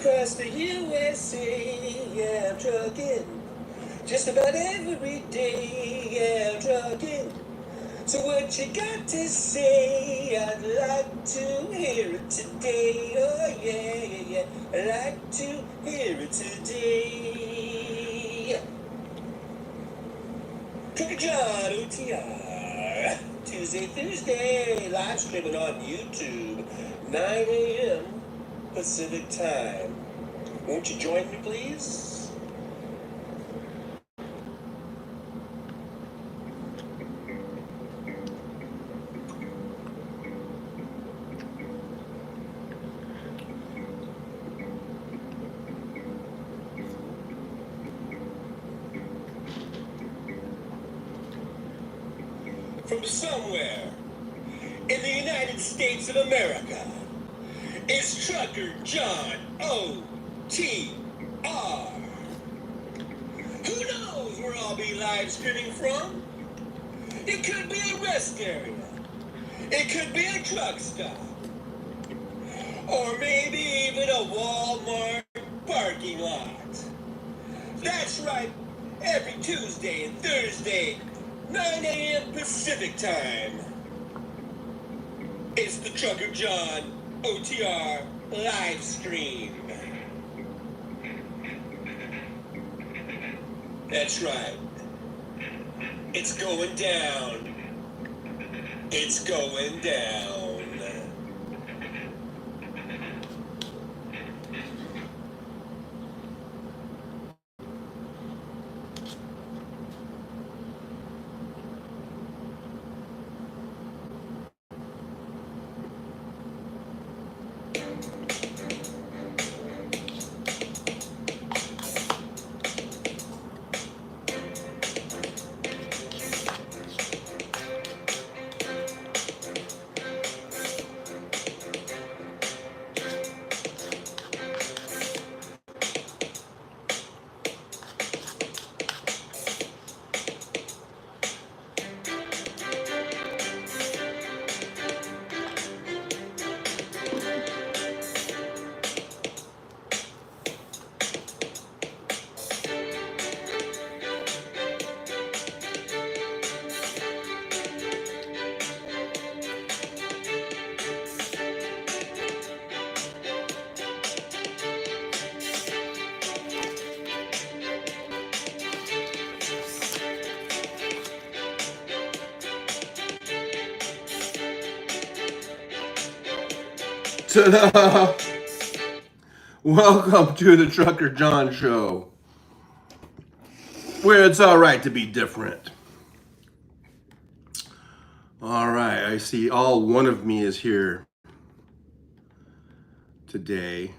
across the USA, yeah, I'm trucking. Just about every day, yeah, I'm trucking. So what you got to say? I'd like to hear it today. Oh yeah, yeah, yeah. I'd like to hear it today. Trucker John OTR. Tuesday, Thursday, live streaming on YouTube, 9 a.m. Pacific time. Won't you join me, please? From somewhere in the United States of America, it's Trucker John O.T.R. Who knows where I'll be live streaming from? It could be a rest area. It could be a truck stop. Or maybe even a Walmart parking lot. That's right. Every Tuesday and Thursday, 9 a.m. Pacific time. It's the Trucker John OTR live stream. That's right. It's going down. It's going down. Ta-da! Welcome to the Trucker John Show, where it's all right to be different. All right, I see all one of me is here today.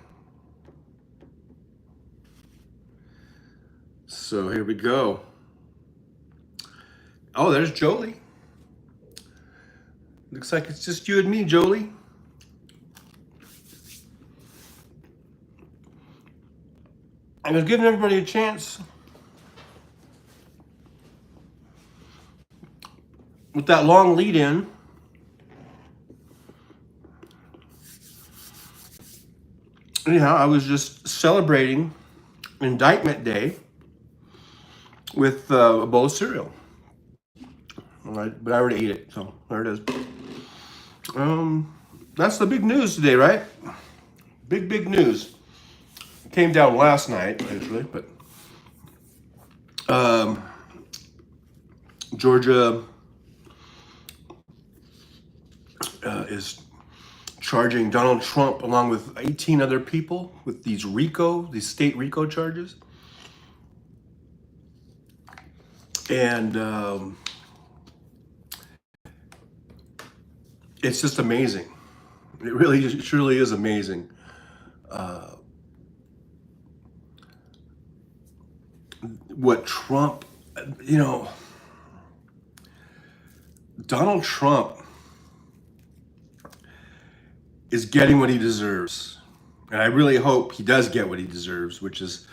So here we go. Oh, there's Jolie. Looks like it's just you and me, Jolie. I was giving everybody a chance with that long lead in. Anyhow, I was just celebrating Indictment Day with a bowl of cereal. But I already ate it, so there it is. That's the big news today, right? Big news. It came down last night, actually, but Georgia is charging Donald Trump along with 18 other people with these state RICO charges. And it's just amazing. It really truly is amazing. What Trump, Donald Trump is getting what he deserves. And I really hope he does get what he deserves, which is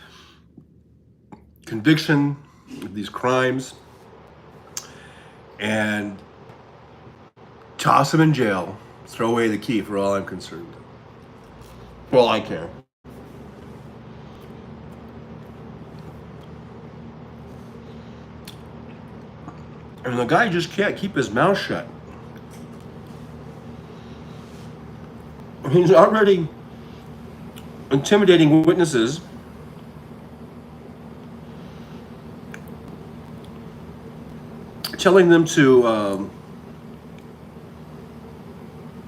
conviction of these crimes and toss him in jail, throw away the key for all I'm concerned. For all I care. And the guy just can't keep his mouth shut. He's already intimidating witnesses. Telling them to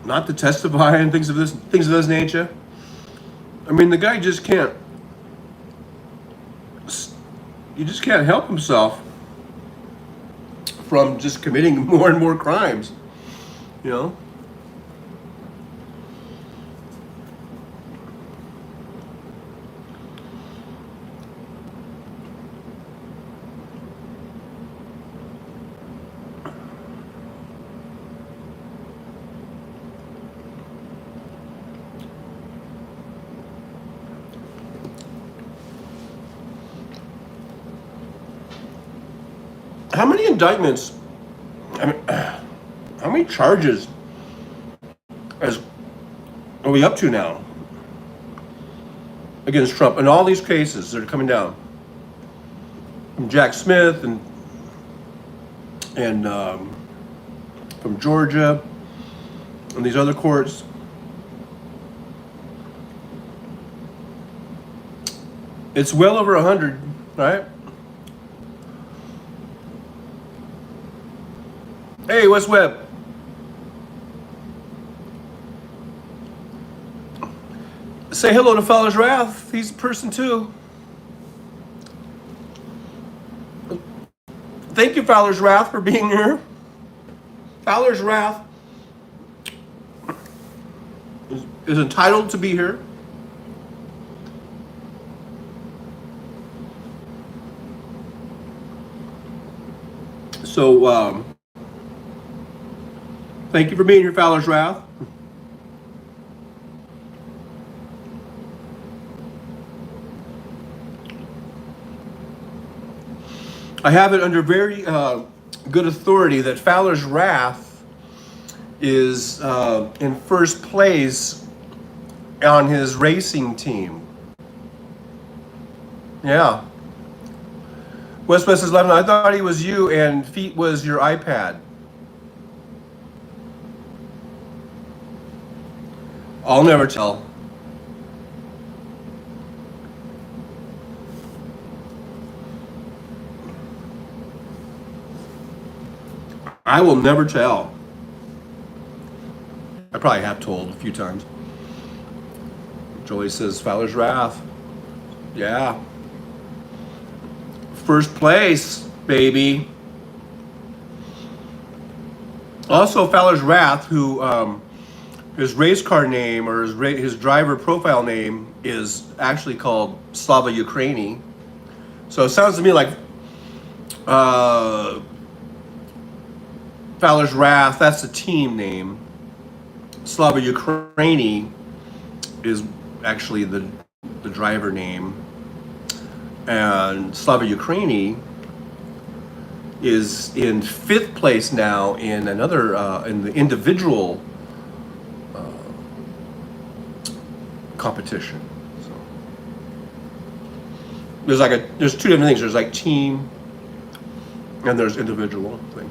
not to testify and things of this nature. I mean, the guy just can't. He just can't help himself from just committing more and more crimes. You know. How many indictments? I mean, how many charges are we up to now against Trump in all these cases that are coming down? From Jack Smith and from Georgia and these other courts. It's well over 100, right? Hey, what's Webb? Say hello to Fowler's Wrath. He's a person too. Thank you, Fowler's Wrath, for being here. Fowler's Wrath is entitled to be here. So, thank you for being here, Fowler's Wrath. I have it under very good authority that Fowler's Wrath is in first place on his racing team. Yeah. West says 11. I thought he was you and feet was your iPad. I'll never tell. I will never tell. I probably have told a few times. Joey says Fowler's Wrath. Yeah. First place, baby. Also, Fowler's Wrath, who his race car name or his driver profile name is actually called Slava Ukraini. So it sounds to me like Fowler's Wrath, that's the team name. Slava Ukraini is actually the driver name. And Slava Ukraini is in 5th place now in another in the individual competition. So there's two different things. There's like team and there's individual thing.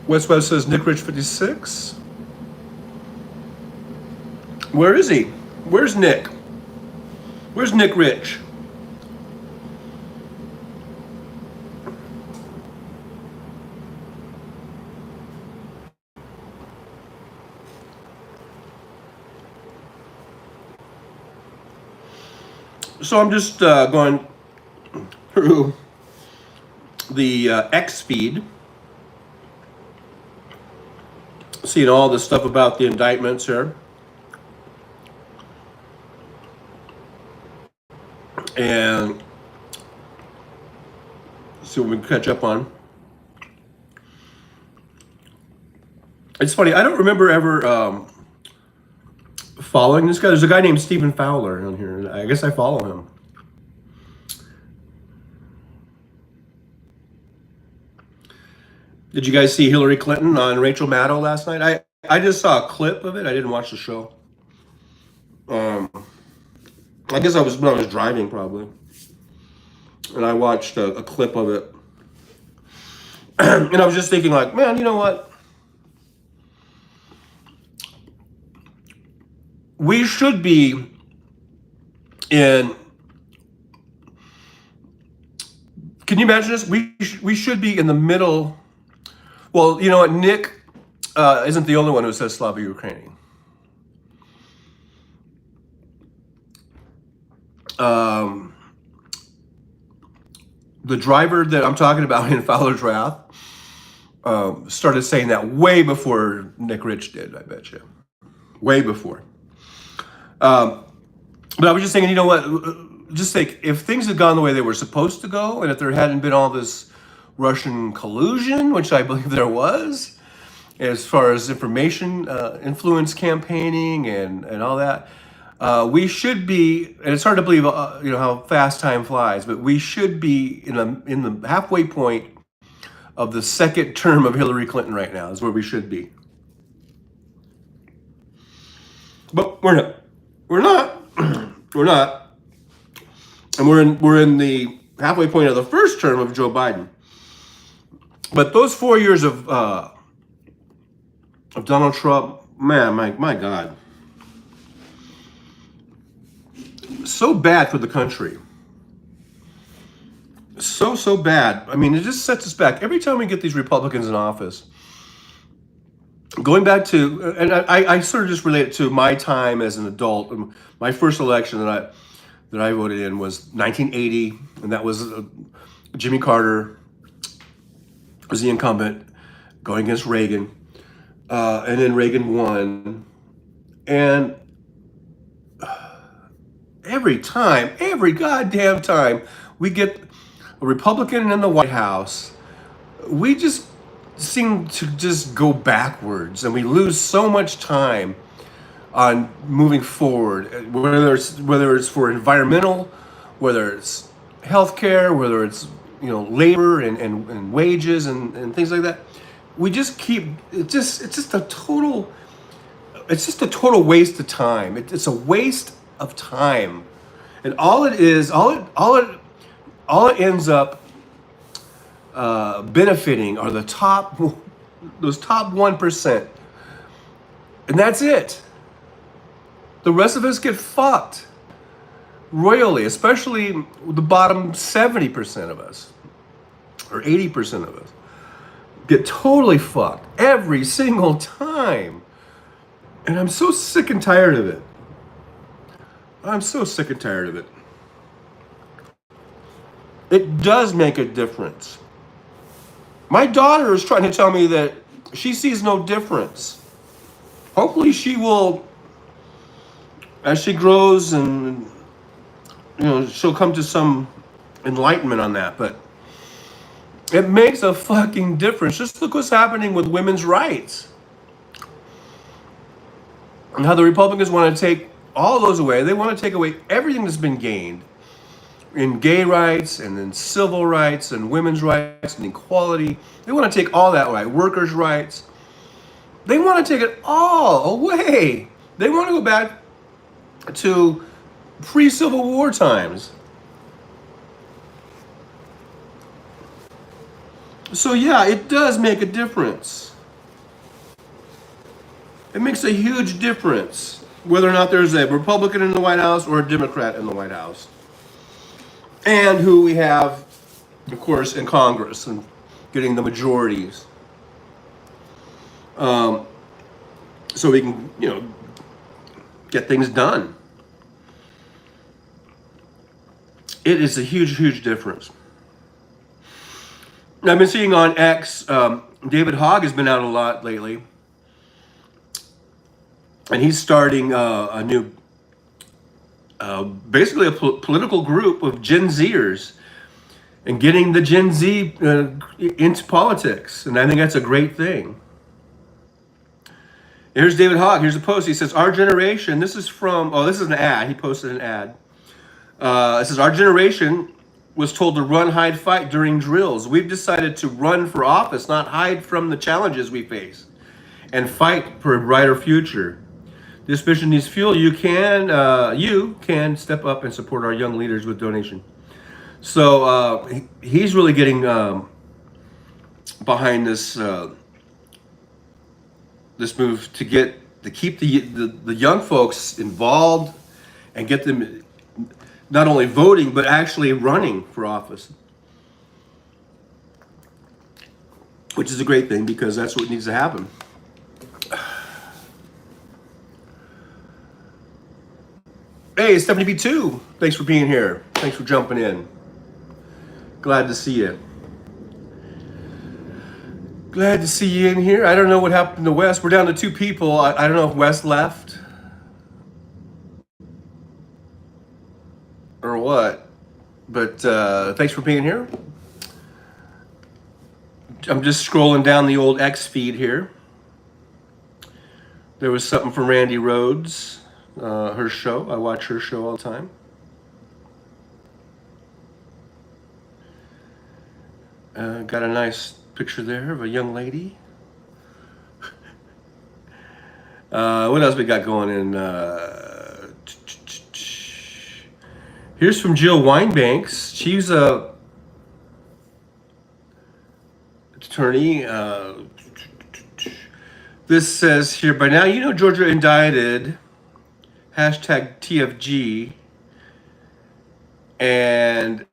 West says Nick Rich 56. Where is he? Where's Nick? Where's Nick Rich? So I'm just going through the X feed, seeing all this stuff about the indictments here. And see what we can catch up on. It's funny, I don't remember ever following this guy. There's a guy named Stephen Fowler on here. I guess I follow him. Did you guys see Hillary Clinton on Rachel Maddow last night? I just saw a clip of it. I didn't watch the show. I guess when I was driving probably. and I watched a clip of it, and I was just thinking, like, man, you know what? We should be in. Can you imagine this? We should be in the middle. Well, you know what? Nick isn't the only one who says Slava Ukraini. Um, the driver that I'm talking about in Fowler's Wrath started saying that way before Nick Rich did, I bet you. Way before. But I was just thinking, you know what? Just like, if things had gone the way they were supposed to go, and if there hadn't been all this Russian collusion, which I believe there was, as far as information influence campaigning and all that, we should be, and it's hard to believe, you know, how fast time flies, but we should be in the halfway point of the second term of Hillary Clinton right now, is where we should be. But we're not. We're not. We're not. And we're in the halfway point of the first term of Joe Biden. But those 4 years of Donald Trump, man, my God, so bad for the country. So bad. I mean, it just sets us back every time we get these Republicans in office. Going back to, and I sort of just relate it to my time as an adult. My first election that I voted in was 1980, and that was Jimmy Carter was the incumbent going against Reagan, and then Reagan won. And every goddamn time we get a Republican in the White House, we just seem to just go backwards, and we lose so much time on moving forward, whether it's for environmental, whether it's healthcare, whether it's, you know, labor and wages and things like that. We just keep it's just a total waste of time. It's a waste of time, and all it ends up benefiting are those top 1%, and that's it. The rest of us get fucked royally, especially the bottom 70% of us, or 80% of us, get totally fucked every single time. And I'm so sick and tired of it. I'm so sick and tired of it. It does make a difference. My daughter is trying to tell me that she sees no difference. Hopefully she will, as she grows, and, you know, she'll come to some enlightenment on that. But it makes a fucking difference. Just look what's happening with women's rights, and how the Republicans want to take all those away. They want to take away everything that's been gained in gay rights and in civil rights and women's rights and equality. They want to take all that away. Workers' rights. They want to take it all away. They want to go back to pre-Civil War times. So yeah, it does make a difference. It makes a huge difference whether or not there's a Republican in the White House or a Democrat in the White House. And who we have, of course, in Congress and getting the majorities. So we can, you know, get things done. It is a huge, huge difference. I've been seeing on X, David Hogg has been out a lot lately. And he's starting a new, basically a political group of Gen Zers, and getting the Gen Z into politics. And I think that's a great thing. Here's David Hogg. Here's a post. He says, our generation, this is an ad. He posted an ad. It says, our generation was told to run, hide, fight during drills. We've decided to run for office, not hide from the challenges we face, and fight for a brighter future. This mission needs fuel. You can step up and support our young leaders with donation. So he's really getting behind this move to keep the young folks involved and get them not only voting but actually running for office, which is a great thing because that's what needs to happen. Hey, Stephanie B2, thanks for being here. Thanks for jumping in. Glad to see you. Glad to see you in here. I don't know what happened to Wes. We're down to 2 people. I don't know if Wes left or what, but thanks for being here. I'm just scrolling down the old X feed here. There was something from Randy Rhodes, her show. I watch her show all the time. Got a nice picture there of a young lady. What else we got going in? Here's from Jill Winebanks. She's a attorney. This says here, by now you know Georgia indicted #TFG and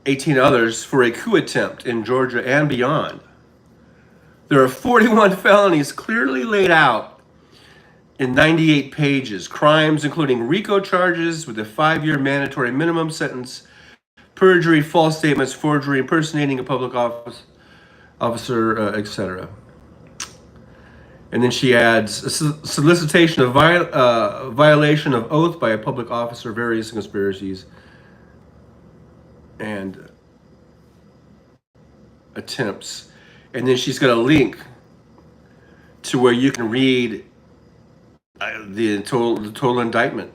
18 others for a coup attempt in Georgia and beyond. There are 41 felonies clearly laid out in 98 pages. Crimes including RICO charges with a 5-year mandatory minimum sentence, perjury, false statements, forgery, impersonating a public officer, etc. And then she adds a solicitation of violation of oath by a public officer, various conspiracies, and attempts. And then she's got a link to where you can read the total indictment.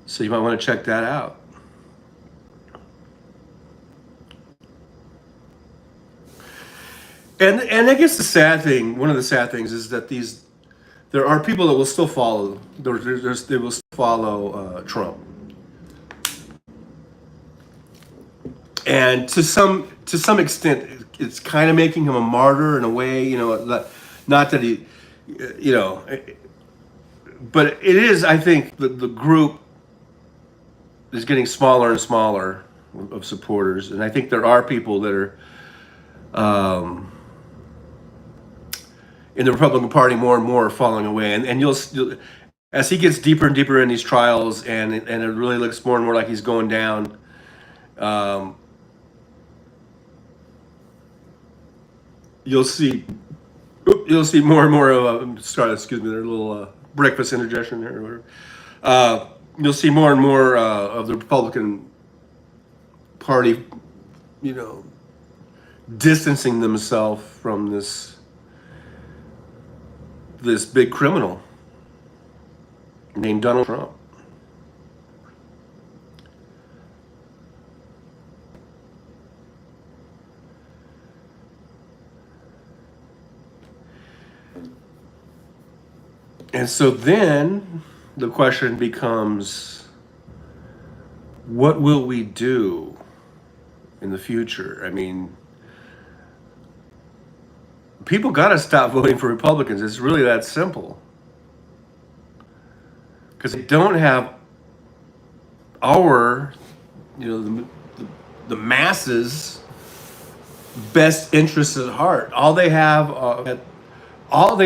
So you might want to check that out. And I guess one of the sad things is that there are people that will still follow. They will still follow Trump, and to some extent, it's kind of making him a martyr in a way. Not that he, but it is. I think the group is getting smaller and smaller of supporters, and I think there are people that are. In the Republican Party, more and more are falling away, and you'll as he gets deeper and deeper in these trials, and it really looks more and more like he's going down. You'll see more and more of excuse me, their little breakfast indigestion there, or whatever. You'll see more and more of the Republican Party, distancing themselves from this big criminal named Donald Trump. And so then the question becomes, what will we do in the future? I mean, people got to stop voting for Republicans. It's really that simple. Because they don't have our, the masses' best interests at heart. All they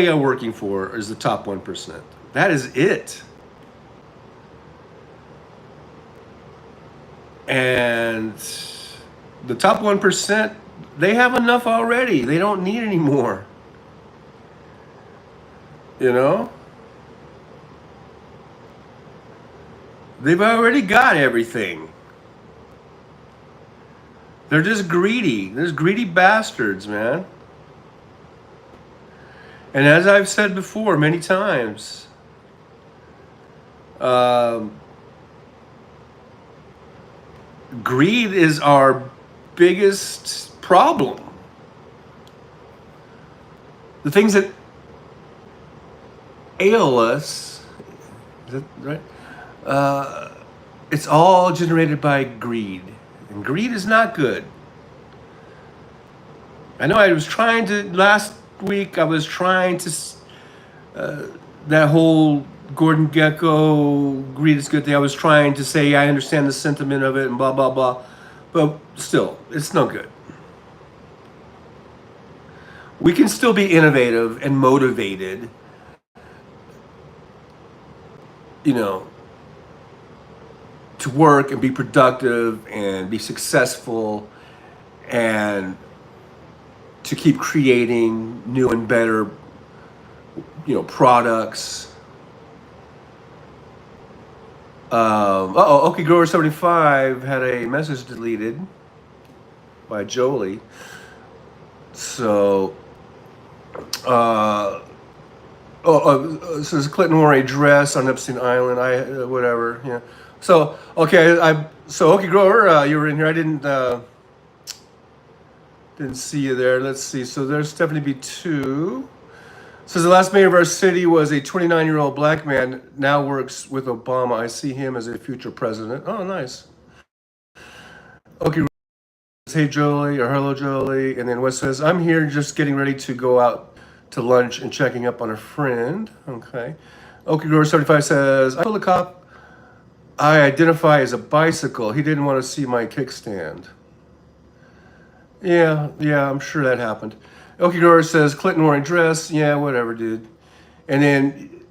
are working for is the top 1%. That is it. And the top 1%, they have enough already. They don't need any more. They've already got everything. They're just greedy. They're greedy bastards, man. And as I've said before many times, greed is our biggest problem. The things that ail us, is that right? It's all generated by greed, and greed is not good. I know I was trying to last week. I was trying to that whole Gordon Gecko greed is good thing. I was trying to say I understand the sentiment of it and blah blah blah, but still, it's no good. We can still be innovative and motivated, you know, to work and be productive and be successful and to keep creating new and better, products. Okay, Grower 75 had a message deleted by Jolie. So, says Clinton wore a dress on Epstein Island. Whatever. Yeah. So okay, okay, Grower, you were in here. I didn't see you there. Let's see. So there's Stephanie B2. Says the last mayor of our city was a 29-year-old black man. Now works with Obama. I see him as a future president. Oh, nice. Okay. Hey Jolie, or hello Jolie, and then Wes says I'm here just getting ready to go out to lunch and checking up on a friend. Okay. Okay, Grower 75 says I told the cop I identify as a bicycle. He didn't want to see my kickstand. Yeah, I'm sure that happened. Okay, Grower says Clinton wearing dress. Yeah, whatever, dude. And then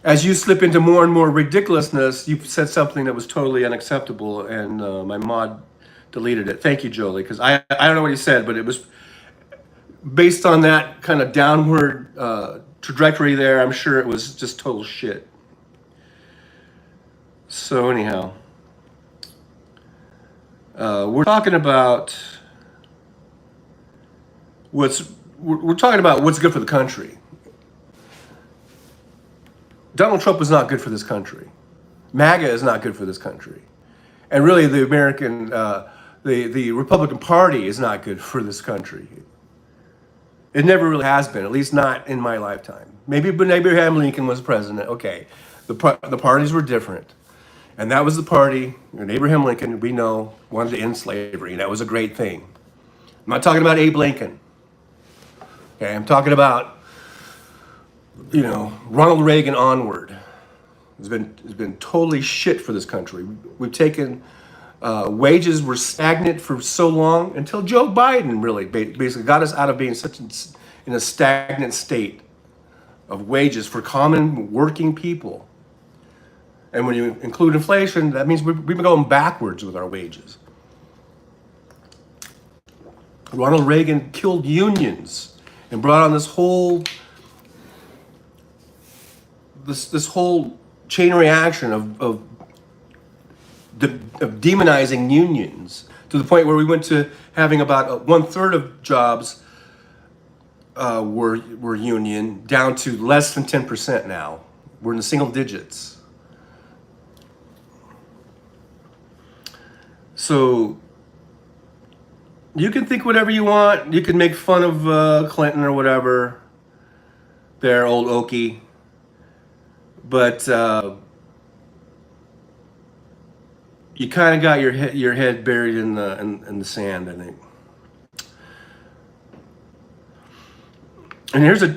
as you slip into more and more ridiculousness, you said something that was totally unacceptable, and my mod deleted it. Thank you, Jolie, because I don't know what he said, but it was based on that kind of downward trajectory there. I'm sure it was just total shit. So anyhow, we're talking about we're talking about what's good for the country. Donald Trump is not good for this country. MAGA is not good for this country, and really the American. The Republican Party is not good for this country. It never really has been, at least not in my lifetime. Maybe when Abraham Lincoln was president, okay, the parties were different. And that was the party, and Abraham Lincoln, we know, wanted to end slavery, and that was a great thing. I'm not talking about Abe Lincoln. Okay, I'm talking about, Ronald Reagan onward. It's been totally shit for this country. We've taken... wages were stagnant for so long until Joe Biden really basically got us out of being in a stagnant state of wages for common working people. And when you include inflation, that means we've been going backwards with our wages. Ronald Reagan killed unions and brought on this whole chain reaction of demonizing unions to the point where we went to having about 1/3 of jobs were union, down to less than 10% now. We're in the single digits. So you can think whatever you want. You can make fun of Clinton or whatever. There, old Okie. But you kind of got your head buried in the sand, I think. And here's a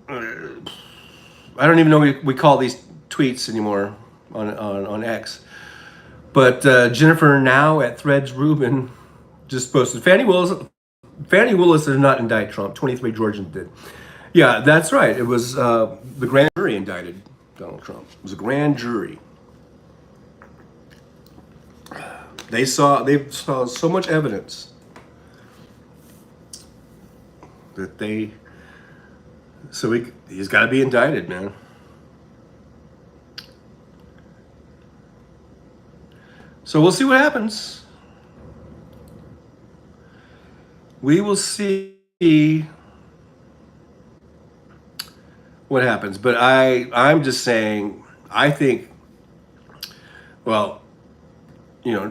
I don't even know we call these tweets anymore on X, but Jennifer Now at Threads Rubin just posted Fannie Willis did not indict Trump. 23 Georgians did. Yeah, that's right. It was the grand jury indicted Donald Trump. It was a grand jury. They saw so much evidence that he's got to be indicted, man. So we'll see what happens. We will see what happens. But I'm just saying, I think, well,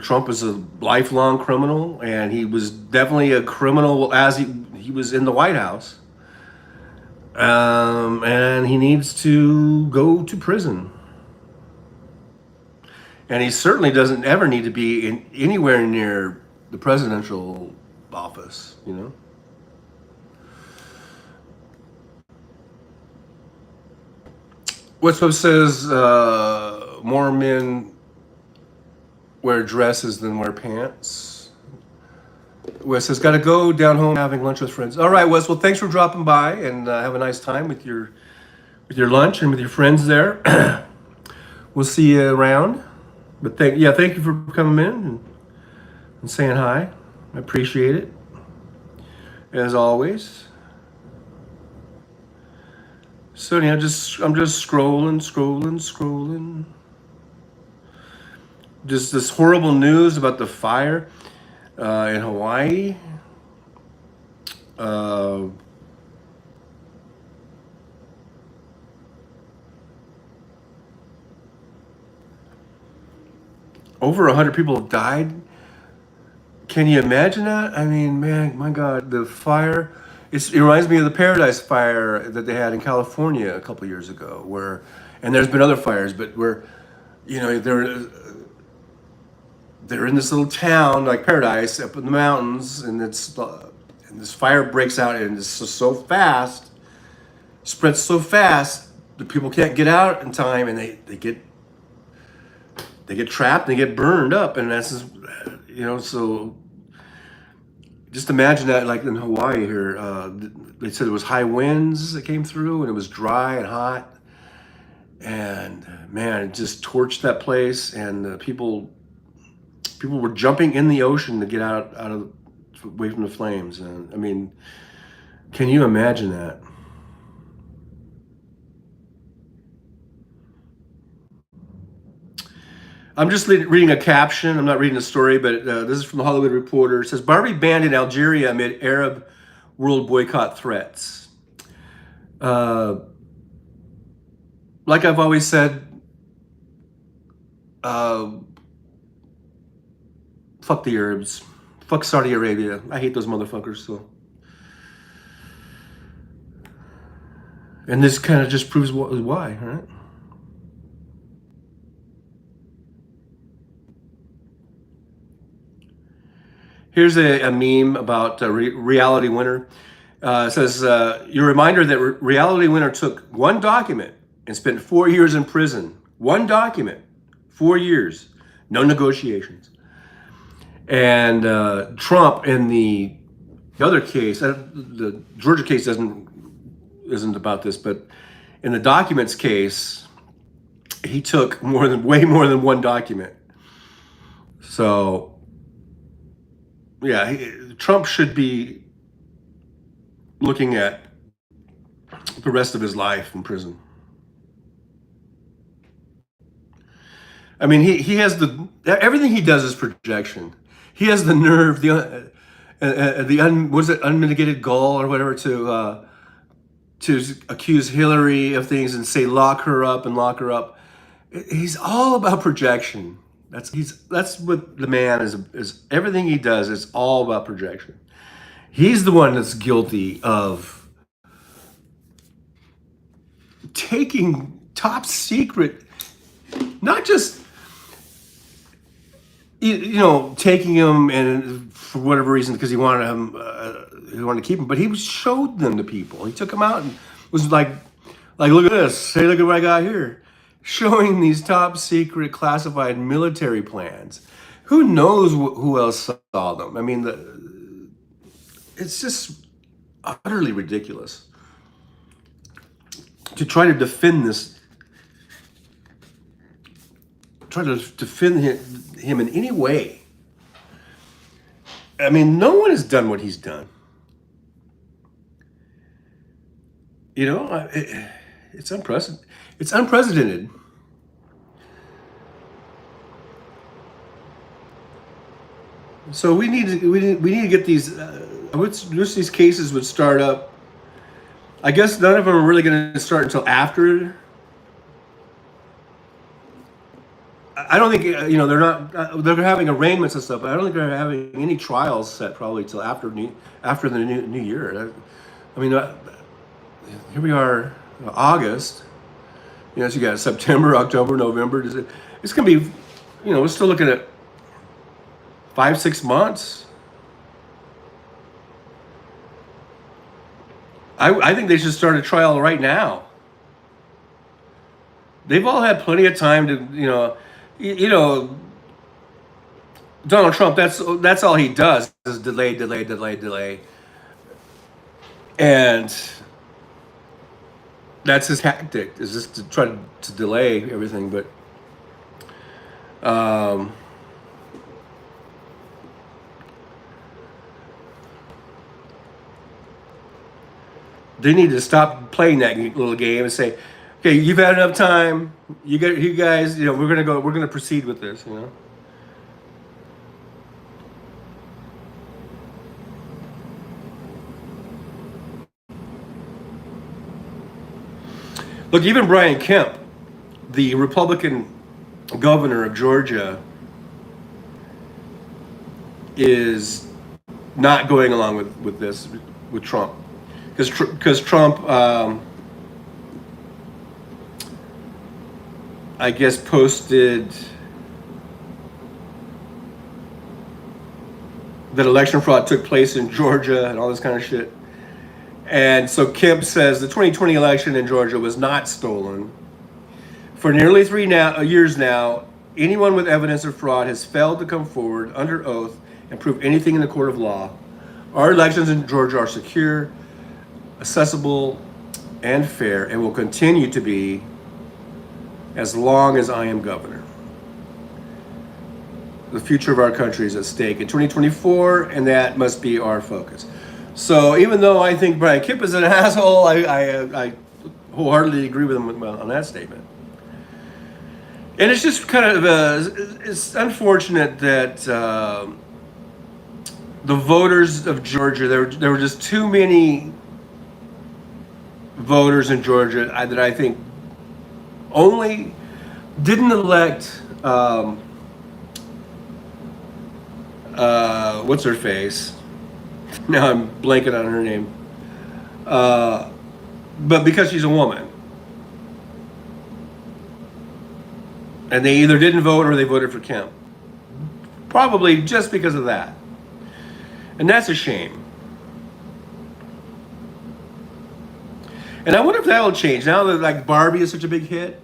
Trump is a lifelong criminal, and he was definitely a criminal as he was in the White House. And he needs to go to prison. And he certainly doesn't ever need to be in anywhere near the presidential office, you know? What's what says more men wear dresses than wear pants. Wes says, got to go down home having lunch with friends. All right, Wes. Well, thanks for dropping by, and have a nice time with your lunch and with your friends there. We'll see you around. But thank you for coming in and saying hi. I appreciate it, as always. So yeah, I'm just scrolling. Just this horrible news about the fire in Hawaii. Uh, Over 100 people have died. Can you imagine that? I mean, man, my God, the fire. It reminds me of the Paradise Fire that they had in California a couple years ago, and there's been other fires, but where, they're in this little town like Paradise up in the mountains, and and this fire breaks out, and it's so fast, spreads so fast, the people can't get out in time, and they get trapped and they get burned up, and that's just, so just imagine that, like in Hawaii here, they said it was high winds that came through, and it was dry and hot, and man, it just torched that place, and people were jumping in the ocean to get out of away from the flames. And I mean, can you imagine that? I'm just reading a caption. I'm not reading a story, but this is from the Hollywood Reporter. It says, Barbie banned in Algeria amid Arab world boycott threats. Like I've always said, fuck the Arabs. Fuck Saudi Arabia. I hate those motherfuckers. So, and this kind of just proves why, right? Here's a meme about Reality Winner. It says, your reminder that Reality Winner took one document and spent 4 years in prison. One document, 4 years, no negotiations. And Trump in the other case, the Georgia case isn't about this, but in the documents case, he took way more than one document. So, yeah, Trump should be looking at the rest of his life in prison. I mean, he has everything he does is projection. He has the nerve, unmitigated gall or whatever to accuse Hillary of things and say lock her up and lock her up. He's all about projection. That's what the man is. Everything he does is all about projection. He's the one that's guilty of taking top secret, not just taking him and for whatever reason because he wanted to keep him, but he showed them to people. He took them out and was like look at this. Hey, look at what I got here. Showing these top secret classified military plans. Who knows who else saw them? I mean, it's just utterly ridiculous to try to defend this. Try to defend him in any way. I mean, no one has done what he's done. It's unprecedented. It's unprecedented. So we need to get these. These cases would start up. I guess none of them are really going to start until after. I don't think they're not. They're having arraignments and stuff, but I don't think they're having any trials set probably till after the new year. I mean, here we are, August. So you got September, October, November. It's going to be we're still looking at 5, 6 months. I think they should start a trial right now. They've all had plenty of time to, you know, Donald Trump. That's all he does is delay, delay, delay, delay, and that's his tactic is just to try to delay everything. But um, they need to stop playing that little game and say, "Okay, you've had enough time. You guys, we're gonna go. We're gonna proceed with this." Look, even Brian Kemp, the Republican governor of Georgia, is not going along with this with Trump because Trump, I guess, posted that election fraud took place in Georgia and all this kind of shit. And so Kemp says the 2020 election in Georgia was not stolen. For nearly 3 years now, anyone with evidence of fraud has failed to come forward under oath and prove anything in the court of law. Our elections in Georgia are secure, accessible, and fair, and will continue to be as long as I am governor. The future of our country is at stake in 2024, and that must be our focus. So even though I think Brian Kemp is an asshole, I wholeheartedly agree with him on that statement. And it's just kind of it's unfortunate that the voters of Georgia, there were just too many voters in Georgia that I think only didn't elect what's her face? Now I'm blanking on her name. But because she's a woman. And they either didn't vote or they voted for Kemp. Probably just because of that. And that's a shame. And I wonder if that will change. Now that like Barbie is such a big hit,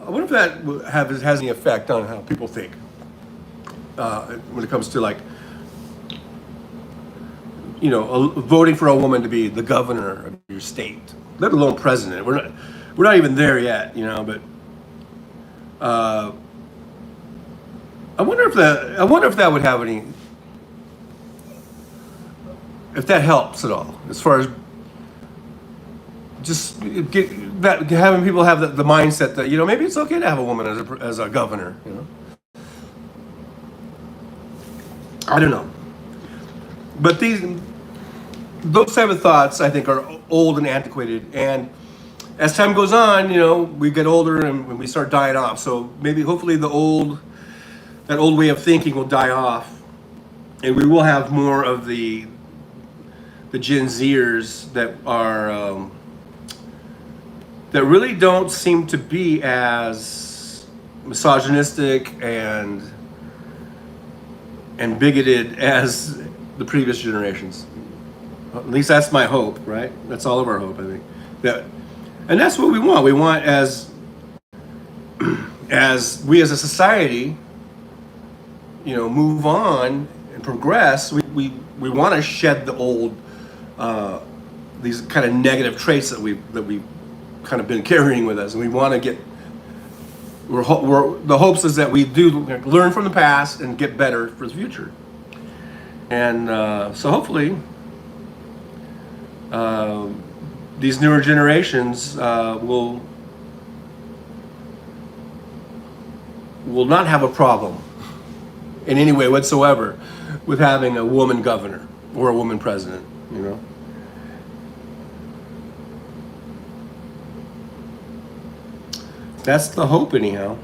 I wonder if that has any effect on how people think when it comes to like, voting for a woman to be the governor of your state, let alone president. We're not even there yet, but I wonder if that would have any, if that helps at all, as far as just having people have the mindset that maybe it's okay to have a woman as a governor. I don't know, but those type of thoughts I think are old and antiquated, and as time goes on, we get older and we start dying off. So maybe, hopefully, that old way of thinking will die off, and we will have more of the Gen Zers that are that really don't seem to be as misogynistic and bigoted as the previous generations. At least that's my hope, right? That's all of our hope, I think. And that's what we want. We want, as we as a society, move on and progress. We want to shed the old, these kind of negative traits that we've kind of been carrying with us, and we want to get. The hopes is that we do learn from the past and get better for the future. And so hopefully, these newer generations will not have a problem in any way whatsoever with having a woman governor or a woman president. That's the hope, anyhow.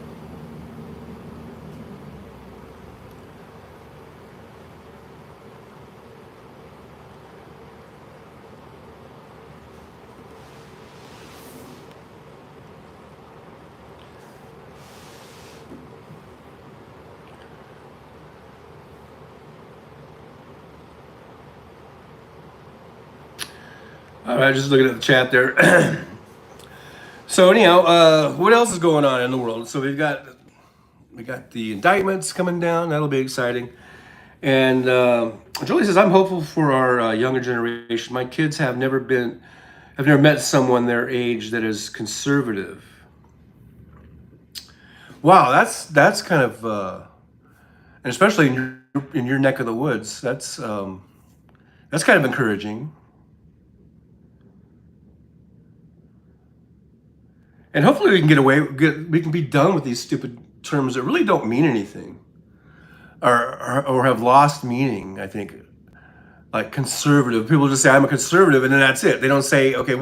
All right, just looking at the chat there. So anyhow, what else is going on in the world? So we got the indictments coming down. That'll be exciting. And Julie says, I'm hopeful for our younger generation. My kids have never met someone their age that is conservative. Wow, that's kind of, and especially in your neck of the woods, that's kind of encouraging. And hopefully we can we can be done with these stupid terms that really don't mean anything, or have lost meaning. I think, like conservative, people just say I'm a conservative, and then that's it. They don't say, okay,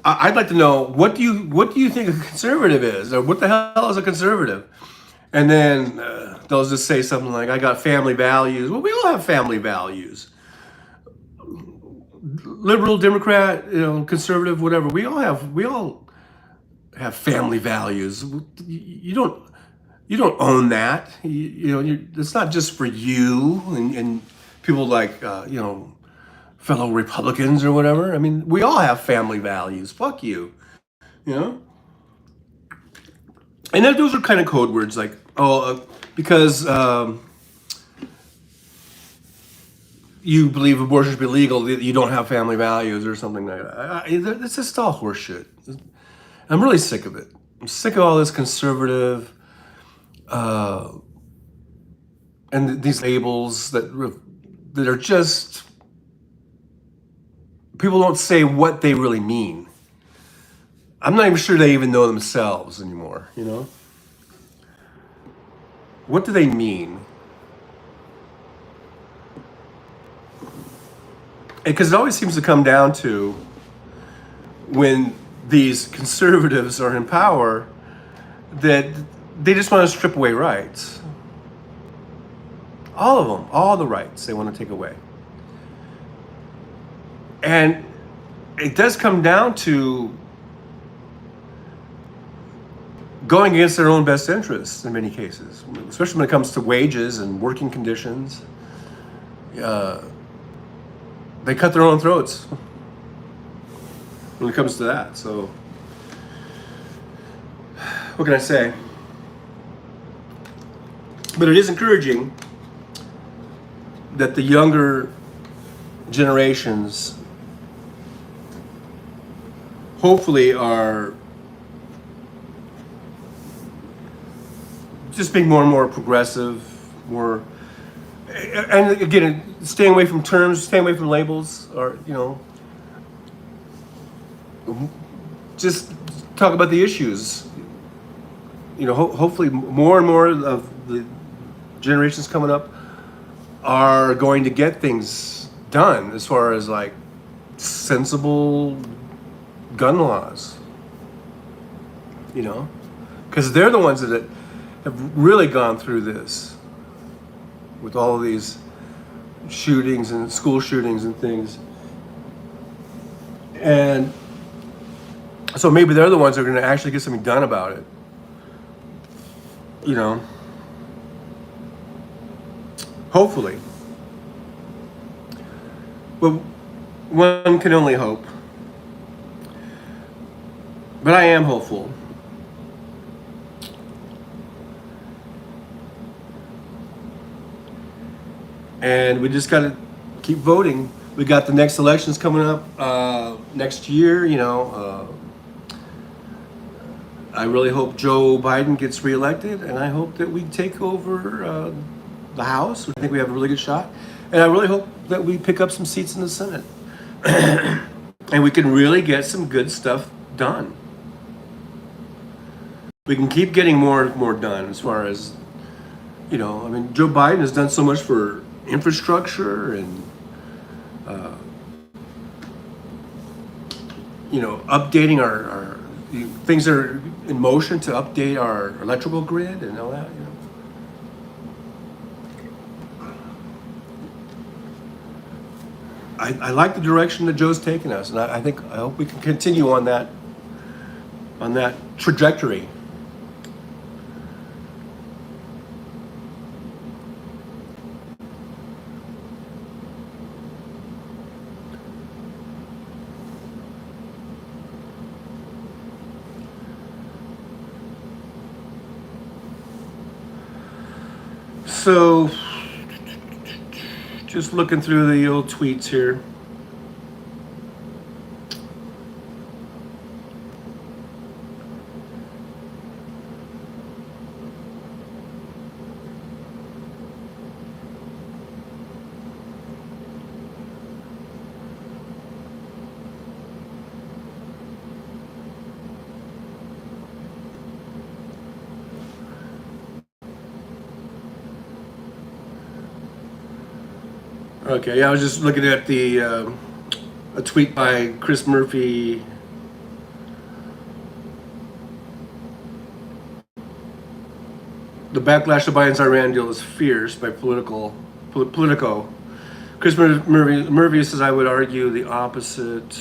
I'd like to know what do you think a conservative is, or what the hell is a conservative? And then they'll just say something like, I got family values. Well, we all have family values. Liberal, Democrat, conservative, whatever. We all have family values. You don't own that. It's not just for you and people like fellow Republicans or whatever. I mean, we all have family values. Fuck you, you know. And then those are kind of code words, like because you believe abortion should be legal, you don't have family values or something like that. It's just all horseshit. I'm really sick of it. I'm sick of all this conservative and these labels that are just, people don't say what they really mean. I'm not even sure they even know themselves anymore, What do they mean? Because it always seems to come down to when these conservatives are in power that they just want to strip away rights. All of them, all the rights they want to take away. And it does come down to going against their own best interests in many cases, especially when it comes to wages and working conditions. They cut their own throats when it comes to that. So, what can I say? But it is encouraging that the younger generations hopefully are just being more and more progressive, and again, staying away from terms, staying away from labels, or just talk about the issues. Hopefully more and more of the generations coming up are going to get things done as far as like sensible gun laws. Because they're the ones that have really gone through this with all of these shootings and school shootings and things. And so maybe they're the ones that are going to actually get something done about it. Hopefully. But one can only hope. But I am hopeful. And we just got to keep voting. We got the next elections coming up next year. I really hope Joe Biden gets reelected, and I hope that we take over the House. I think we have a really good shot. And I really hope that we pick up some seats in the Senate. And we can really get some good stuff done. We can keep getting more and more done as far as, Joe Biden has done so much for infrastructure and updating our things that are in motion to update our electrical grid and all that. I like the direction that Joe's taken us, and I hope we can continue on that trajectory. So just looking through the old tweets here. Okay, yeah, I was just looking at the a tweet by Chris Murphy. The backlash to Biden's Iran deal is fierce by Politico. Chris Murphy says, I would argue the opposite.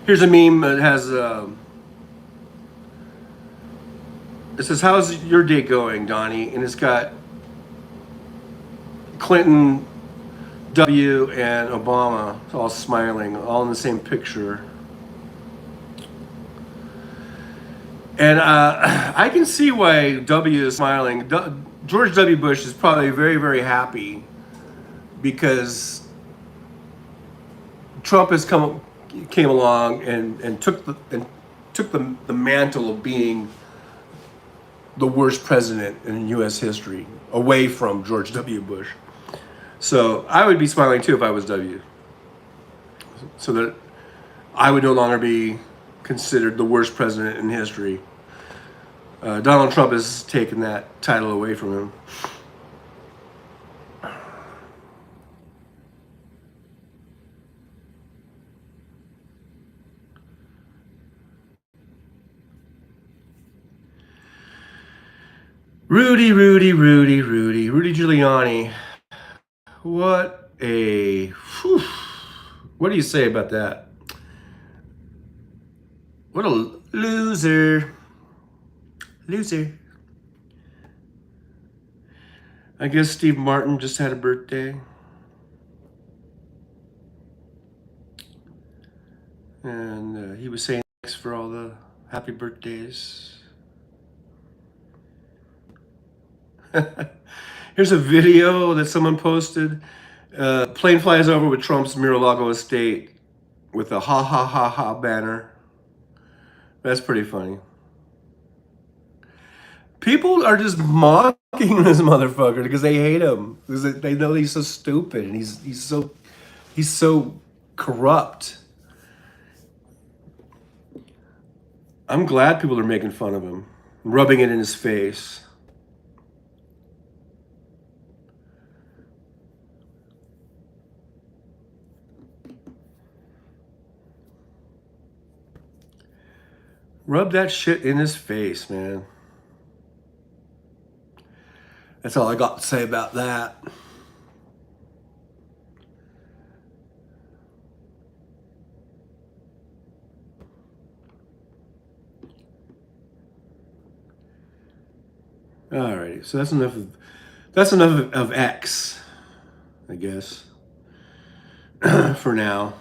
Here's a meme that has, it says, how's your day going, Donnie? And it's got Clinton, W, and Obama all smiling, all in the same picture. And I can see why W is smiling. George W. Bush is probably very, very happy because Trump came along and took the mantle of being the worst president in U.S. history away from George W. Bush. So I would be smiling too if I was W. So that I would no longer be considered the worst president in history. Donald Trump has taken that title away from him. Rudy Giuliani. What a... Whew, what do you say about that? What a loser. I guess Steve Martin just had a birthday. And he was saying thanks for all the happy birthdays. Here's a video that someone posted. Plane flies over with Trump's Mar-a-Lago estate with a ha ha ha ha banner. That's pretty funny. People are just mocking this motherfucker because they hate him. Because they know he's so stupid and he's so corrupt. I'm glad people are making fun of him, rubbing it in his face. Rub that shit in his face, man. That's all I got to say about that. Alrighty, so that's enough of X, I guess, for now.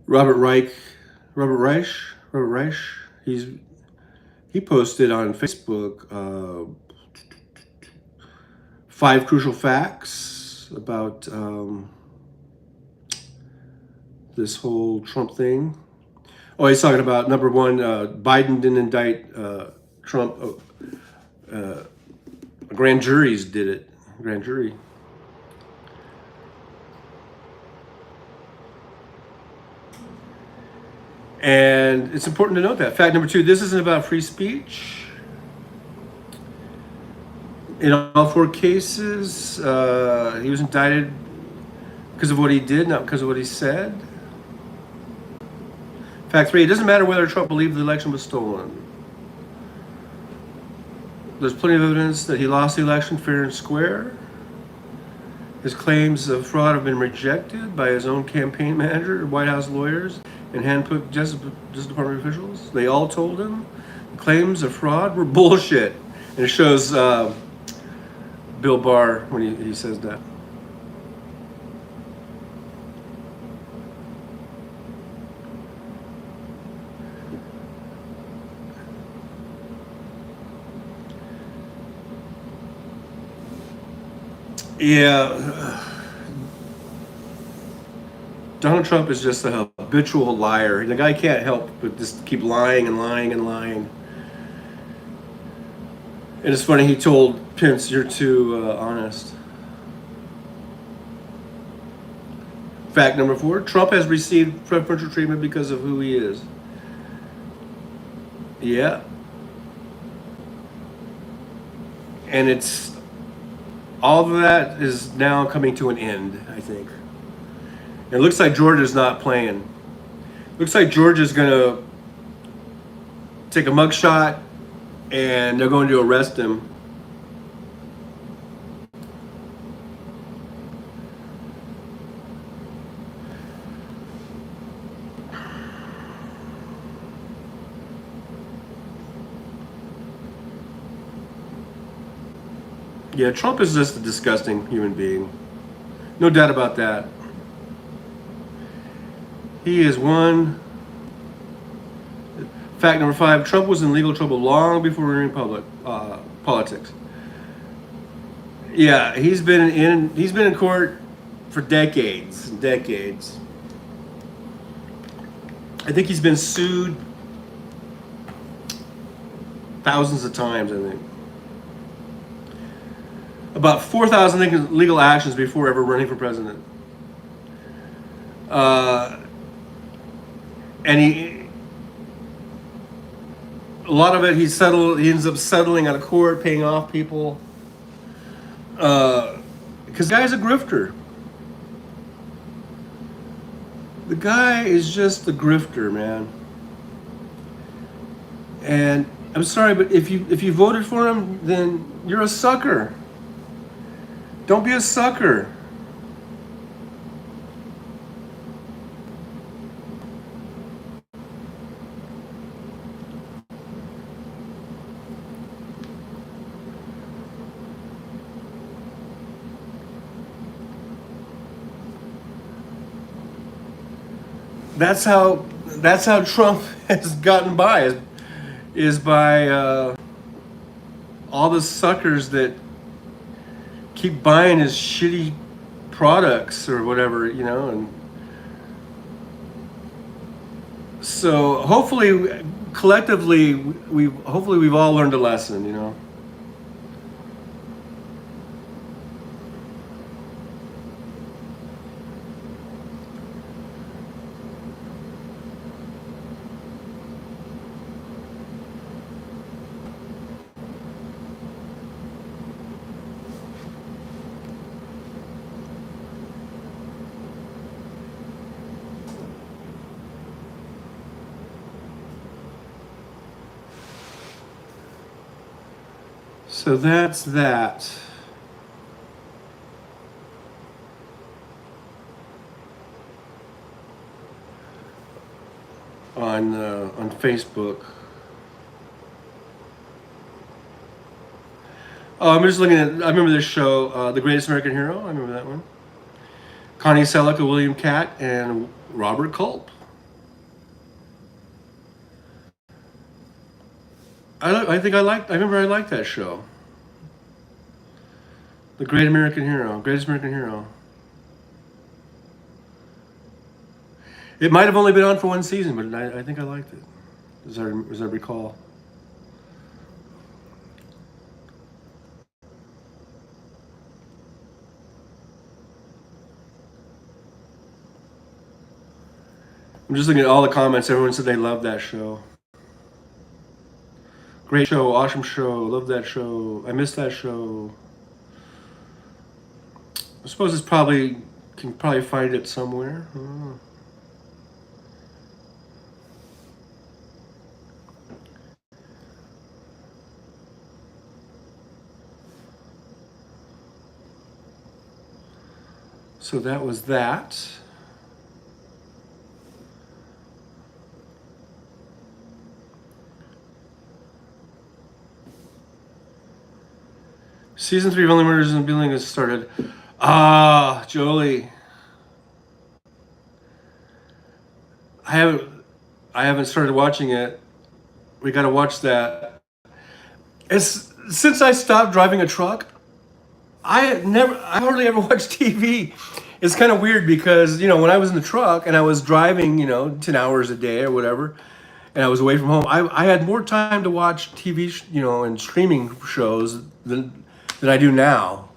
Robert Reich, he posted on Facebook 5 crucial facts about this whole Trump thing. Oh, he's talking about number 1, Biden didn't indict Trump. Grand juries did it. Grand jury. And it's important to note that. Fact number 2, this isn't about free speech. In all 4 cases, he was indicted because of what he did, not because of what he said. Fact 3, it doesn't matter whether Trump believed the election was stolen. There's plenty of evidence that he lost the election fair and square. His claims of fraud have been rejected by his own campaign manager, White House lawyers, and handpicked Justice Department officials. They all told him the claims of fraud were bullshit. And it shows Bill Barr when he says that. Yeah, Donald Trump is just a habitual liar. The guy can't help but just keep lying and lying and lying. And it's funny, he told Pence, "You're too honest." Fact number 4, Trump has received preferential treatment because of who he is. Yeah. And it's all of that is now coming to an end, I think. It looks like Georgia's not playing. Looks like Georgia's going to take a mugshot and they're going to arrest him. Yeah, Trump is just a disgusting human being. No doubt about that. He is one. Fact number 5, Trump was in legal trouble long before entering public politics. Yeah, he's been in court for decades and decades. I think he's been sued thousands of times, I think. About 4,000 legal actions before ever running for president. And a lot of it he ends up settling out of court, paying off people. Because the guy's a grifter. The guy is just a grifter, man. And I'm sorry, but if you voted for him, then you're a sucker. Don't be a sucker. That's how Trump has gotten by is by all the suckers that keep buying his shitty products or whatever, and so hopefully collectively we've all learned a lesson. So that's that. On Facebook. Oh, I'm just looking at. I remember this show, The Greatest American Hero. I remember that one. Connie Selleck, William Catt, and Robert Culp. I think I remember I liked that show. The Greatest American Hero. It might have only been on for one season, but I think I liked it, as I recall. I'm just looking at all the comments. Everyone said they loved that show. Great show, awesome show, love that show. I missed that show. I suppose can probably find it somewhere. I don't know. So that was that. Season 3 of Only Murders in the Building has started. Ah, Jolie. I haven't started watching it. We got to watch that. It's since I stopped driving a truck, I hardly ever watch TV. It's kind of weird because, when I was in the truck and I was driving, 10 hours a day or whatever, and I was away from home, I had more time to watch TV, and streaming shows than I do now.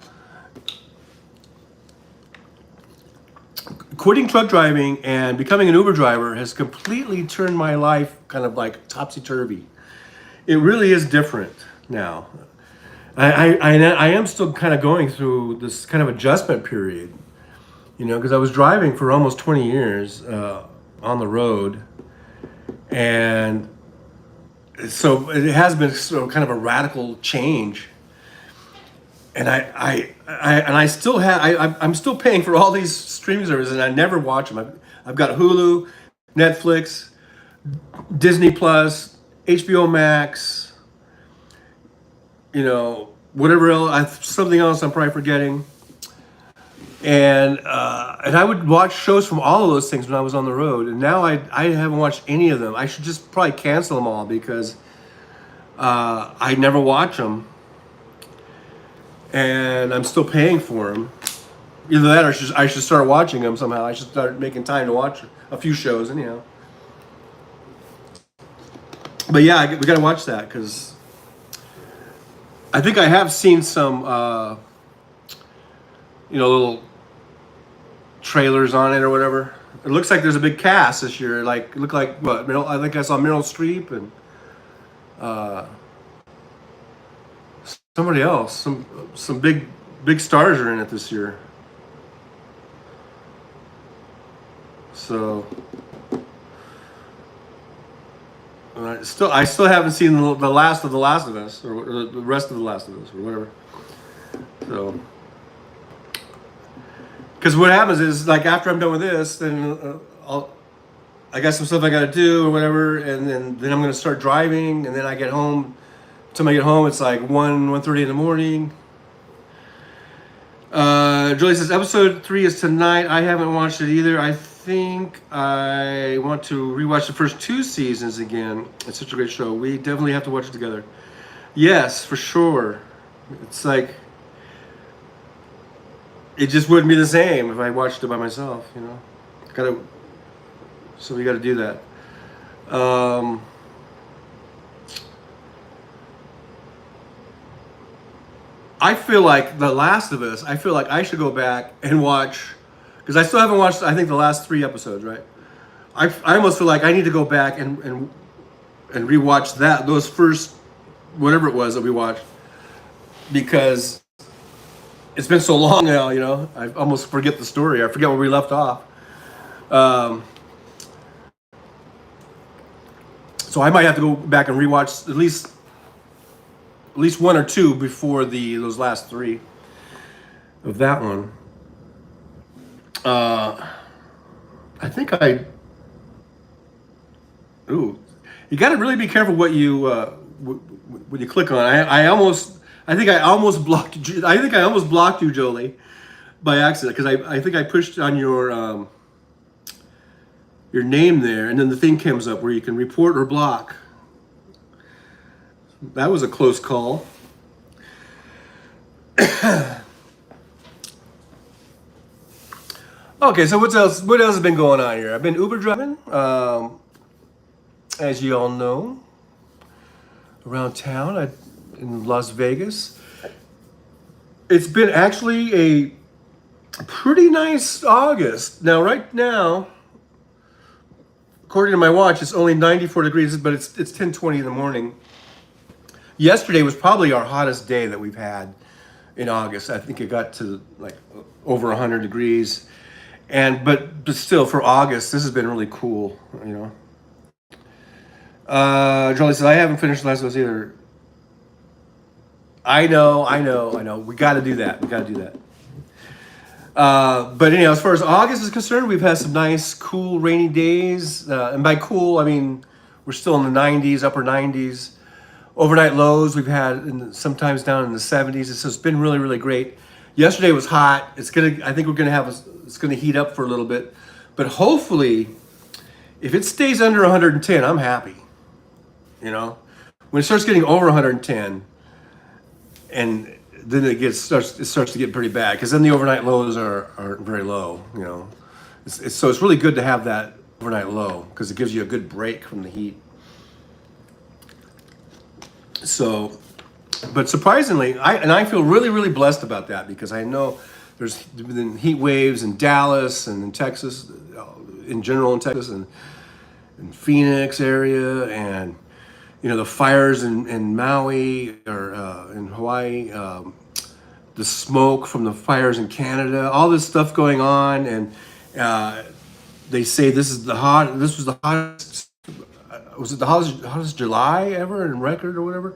Quitting truck driving and becoming an Uber driver has completely turned my life kind of like topsy-turvy. It really is different now. I am still kind of going through this kind of adjustment period, because I was driving for almost 20 years on the road, and so it has been sort of kind of a radical change. And I still I'm still paying for all these streaming services, and I never watch them. I've got Hulu, Netflix, Disney Plus, HBO Max, whatever else, something else I'm probably forgetting. And I would watch shows from all of those things when I was on the road, and now I haven't watched any of them. I should just probably cancel them all because I never watch them, and I'm still paying for them. Either that, or I should start watching them somehow. I should start making time to watch a few shows anyhow. But yeah, we got to watch that because I think I have seen some, little trailers on it or whatever. It looks like there's a big cast this year. Like, it looked like what? I think I saw Meryl Streep and somebody else. Some big stars are in it this year. So I still haven't seen the last of The Last of Us or the rest of The Last of Us or whatever. So, because what happens is, like, after I'm done with this, then I got some stuff I got to do or whatever, and then I'm going to start driving, and then I get home. Until I get home, it's like 1:30 in the morning. Julie says episode 3 is tonight. I haven't watched it either. I think I want to rewatch the first 2 seasons again. It's such a great show. We definitely have to watch it together. Yes, for sure. It's like it just wouldn't be the same if I watched it by myself. So we got to do that. I feel like The Last of Us, I feel like I should go back and watch, because I still haven't watched, I think, the last 3 episodes, right? I almost feel like I need to go back and rewatch those first, whatever it was that we watched, because it's been so long now, I almost forget the story. I forget where we left off. So I might have to go back and rewatch at least 1 or 2 before those last 3 of that one. I think you got to really be careful what you when you click on. I think I almost blocked you, Jolie, by accident, because I think I pushed on your name there, and then the thing comes up where you can report or block. That was a close call. Okay, so what else has been going on here? I've been Uber driving, as you all know, around town in Las Vegas. It's been actually a pretty nice August. Now, right now, according to my watch, it's only 94 degrees, but it's 10:20 in the morning. Yesterday was probably our hottest day that we've had in August. I think it got to like over 100 degrees. But still, for August, this has been really cool, Jolie says, I haven't finished Last of Us either. I know. We got to do that. But anyhow, as far as August is concerned, we've had some nice, cool, rainy days. And by cool, I mean we're still in the 90s, upper 90s. Overnight lows we've had sometimes down in the 70s. So it's been really, really great. Yesterday was hot. I think we're gonna it's gonna heat up for a little bit. But hopefully, if it stays under 110, I'm happy. You know, when it starts getting over 110, and then it starts to get pretty bad because then the overnight lows are very low. You know, so it's really good to have that overnight low because it gives you a good break from the heat. So, but surprisingly, I feel really, really blessed about that because I know there's been heat waves in Dallas and in Texas, in general in Texas and in Phoenix area, and the fires in Maui or in Hawaii, the smoke from the fires in Canada, all this stuff going on, and they say this was the hottest. Was it the hottest July ever in record or whatever?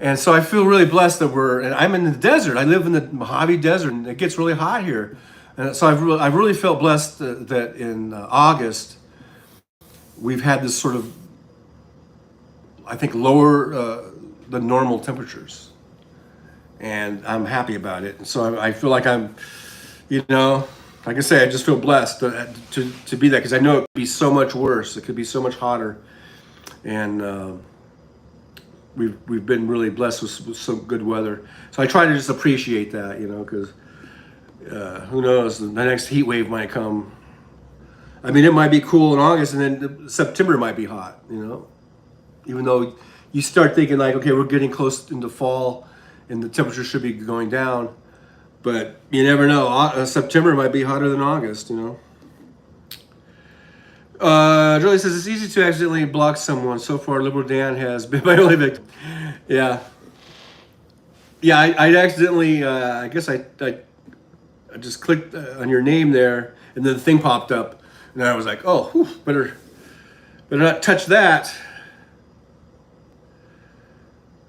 And so I feel really blessed and I'm in the desert. I live in the Mojave Desert, and it gets really hot here. And so I've really felt blessed that in August we've had this sort of, I think, lower than normal temperatures, and I'm happy about it. And so I feel like I'm, like I say, I just feel blessed to be that because I know it could be so much worse. It could be so much hotter, and we've been really blessed with some good weather. So I try to just appreciate that, because who knows, the next heat wave might come. I mean, it might be cool in August, and then September might be hot, even though you start thinking like, okay, we're getting close into fall and the temperature should be going down, but you never know. September might be hotter than August. Julie says it's easy to accidentally block someone. So far, Liberal Dan has been my only victim. Yeah, I accidentally. I guess I just clicked on your name there, and then the thing popped up, and I was like, oh, whew, better not touch that.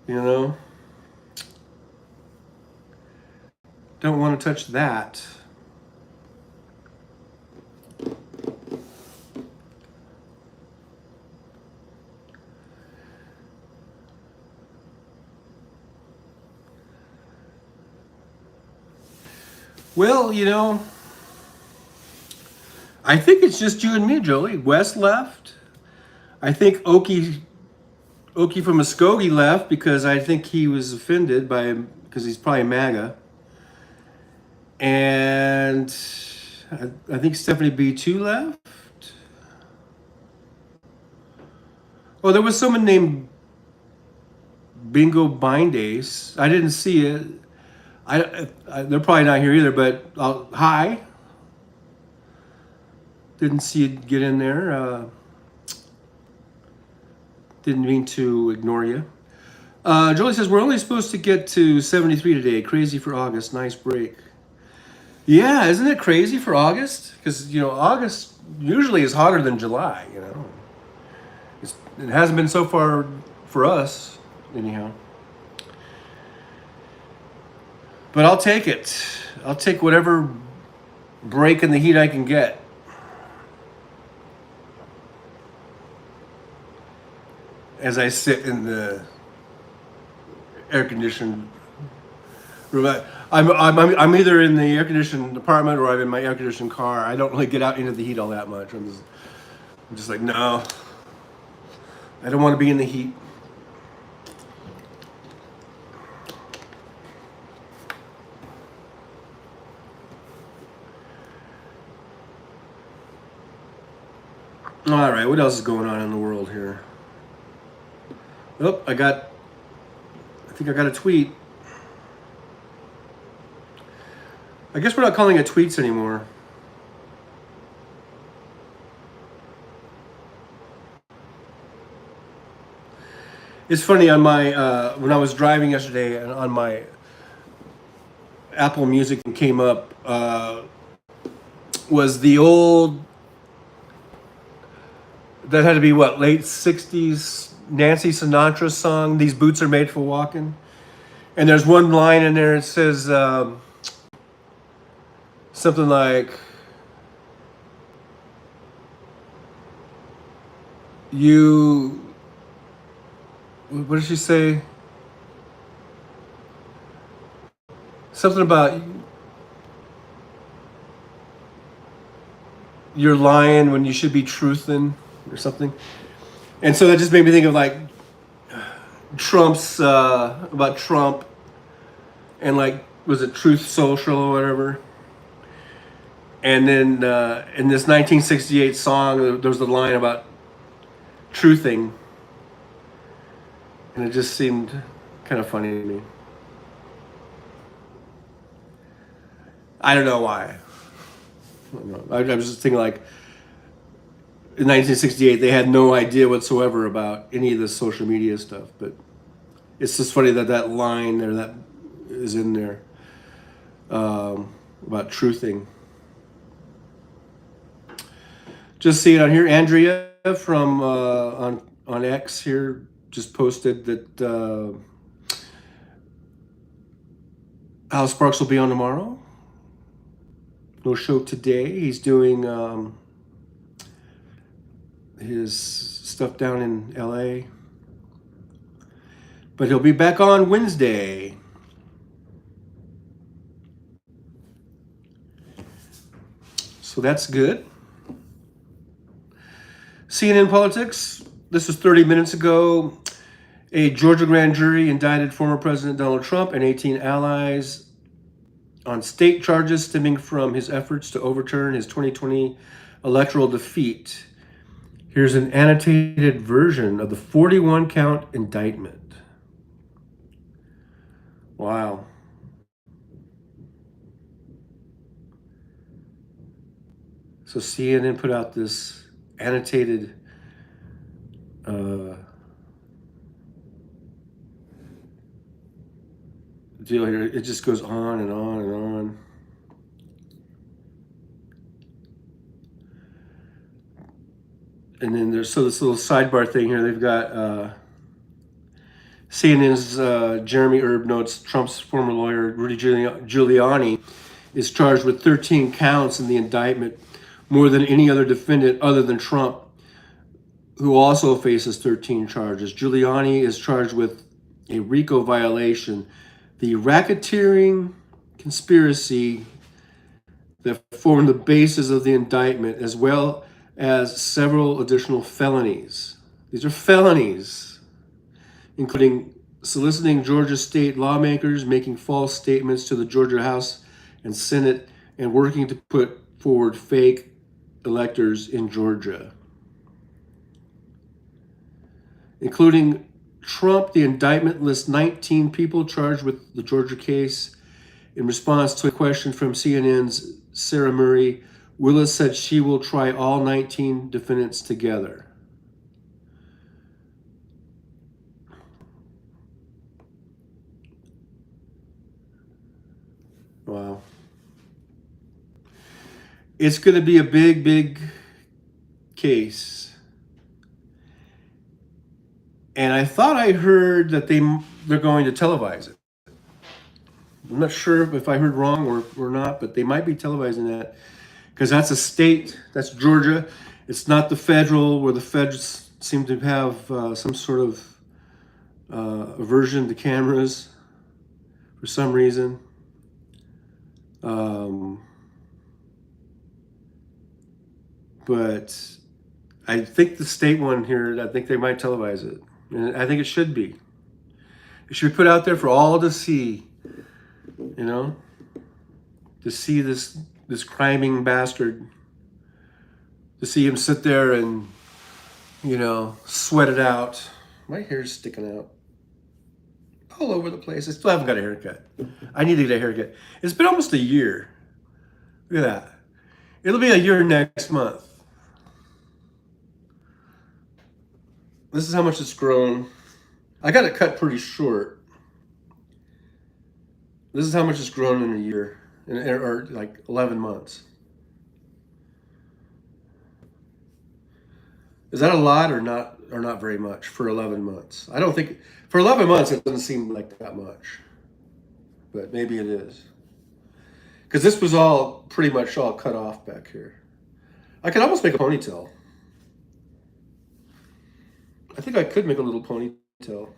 Don't want to touch that. Well, I think it's just you and me, Jolie. Wes left. I think Okie from Muskogee left because I think he was offended because he's probably MAGA. And I think Stephanie B2 left. Oh, there was someone named Bingo Bindace. I didn't see it. They're probably not here either, but hi. Didn't see it get in there. Didn't mean to ignore you. Jolie says, we're only supposed to get to 73 today. Crazy for August. Nice break. Yeah, isn't it crazy for August? Because, August usually is hotter than July, It hasn't been so far for us, anyhow. But I'll take it. I'll take whatever break in the heat I can get. As I sit in the air-conditioned room. I'm either in the air-conditioned apartment or I'm in my air-conditioned car. I don't really get out into the heat all that much. I'm just like, no. I don't want to be in the heat. All right, what else is going on in the world here? Oh, I think I got a tweet. I guess we're not calling it tweets anymore. It's funny, on my when I was driving yesterday, and on my Apple Music came up was the old, that had to be what, late 60s Nancy Sinatra song, These Boots Are Made for Walking. And there's one line in there, it says something like you. What did she say? Something about you're lying when you should be truthing or something. And so that just made me think of like Trump's about Trump and like was it Truth Social or whatever. And then in this 1968 song, there was the line about truthing, and it just seemed kind of funny to me. I don't know why. I don't know. I was just thinking like in 1968 they had no idea whatsoever about any of this social media stuff, but it's just funny that that line there that is in there about truthing. Just see it on here. Andrea from on X here just posted that Al Sparks will be on tomorrow. No show today. He's doing his stuff down in LA. But he'll be back on Wednesday. So that's good. CNN Politics. This was 30 minutes ago. A Georgia grand jury indicted former President Donald Trump and 18 allies on state charges stemming from his efforts to overturn his 2020 electoral defeat. Here's an annotated version of the 41 count indictment. Wow. So CNN put out this annotated deal here. It just goes on and on and on. And then there's this little sidebar thing here. They've got CNN's Jeremy Erb notes Trump's former lawyer Rudy Giuliani is charged with 13 counts in the indictment, more than any other defendant other than Trump, who also faces 13 charges. Giuliani is charged with a RICO violation, the racketeering conspiracy that formed the basis of the indictment, as well as several additional felonies. These are felonies, including soliciting Georgia state lawmakers, making false statements to the Georgia House and Senate, and working to put forward fake electors in Georgia. Including Trump, the indictment lists 19 people charged with the Georgia case. In response to a question from CNN's Sarah Murray, Willis said she will try all 19 defendants together. Wow. It's going to be a big, big case. And I thought I heard that they're going to televise it. I'm not sure if I heard wrong or not, but they might be televising that because that's a state, that's Georgia. It's not the federal, where the feds seem to have some sort of aversion to cameras for some reason. But I think the state one here, I think they might televise it. And I think it should be. It should be put out there for all to see, you know, to see this criming bastard, to see him sit there and, you know, sweat it out. My hair's sticking out all over the place. I still haven't got a haircut. I need to get a haircut. It's been almost a year. Look at that. It'll be a year next month. This is how much it's grown. I got it cut pretty short. This is how much it's grown in a year, or like 11 months. Is that a lot or not very much for 11 months? I don't think, for 11 months it doesn't seem like that much, but maybe it is. Because this was all pretty much all cut off back here. I could almost make a ponytail. I think I could make a little ponytail.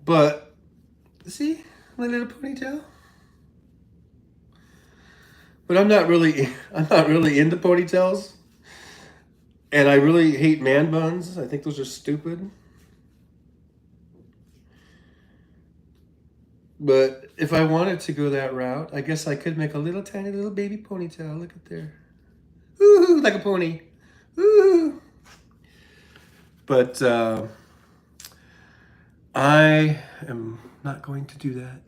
But, see? My little ponytail? But I'm not really into ponytails. And I really hate man buns. I think those are stupid. But if I wanted to go that route, I guess I could make a little tiny little baby ponytail. Look at there. Ooh, like a pony. Ooh. But I am not going to do that.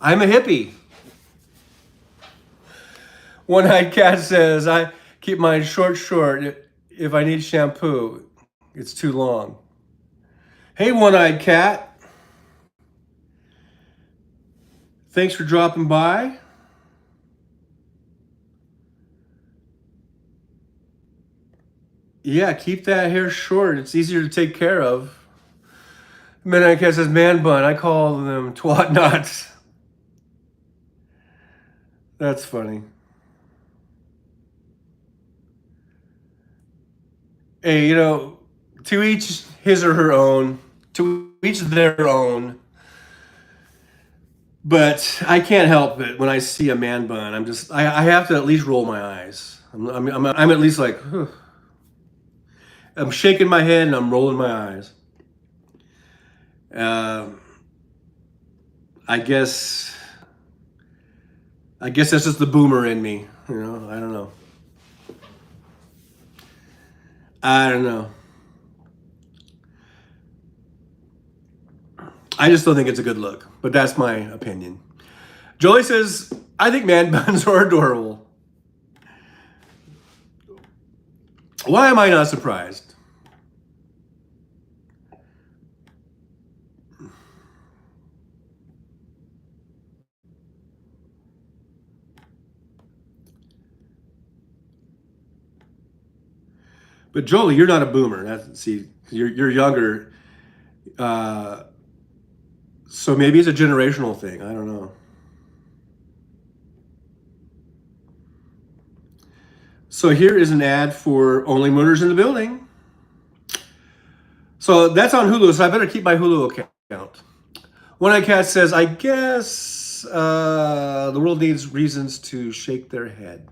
I'm a hippie. One-eyed cat says, I keep mine short. If I need shampoo, it's too long. Hey, one-eyed cat. Thanks for dropping by. Yeah, keep that hair short. It's easier to take care of. One-eyed cat says, man bun. I call them twat knots. That's funny. Hey, to each his or her own, to each their own. But I can't help it when I see a man bun. I have to at least roll my eyes. I'm at least like, huh. I'm shaking my head and I'm rolling my eyes. Uh, I guess that's just the boomer in me. I don't know. I don't know. I just don't think it's a good look, but that's my opinion. Jolie says, I think man buns are adorable. Why am I not surprised? But Jolie, you're not a boomer. You're younger. So maybe it's a generational thing. I don't know. So here is an ad for Only Murders in the Building. So that's on Hulu, so I better keep my Hulu account. One-eyed cat says, I guess the world needs reasons to shake their head.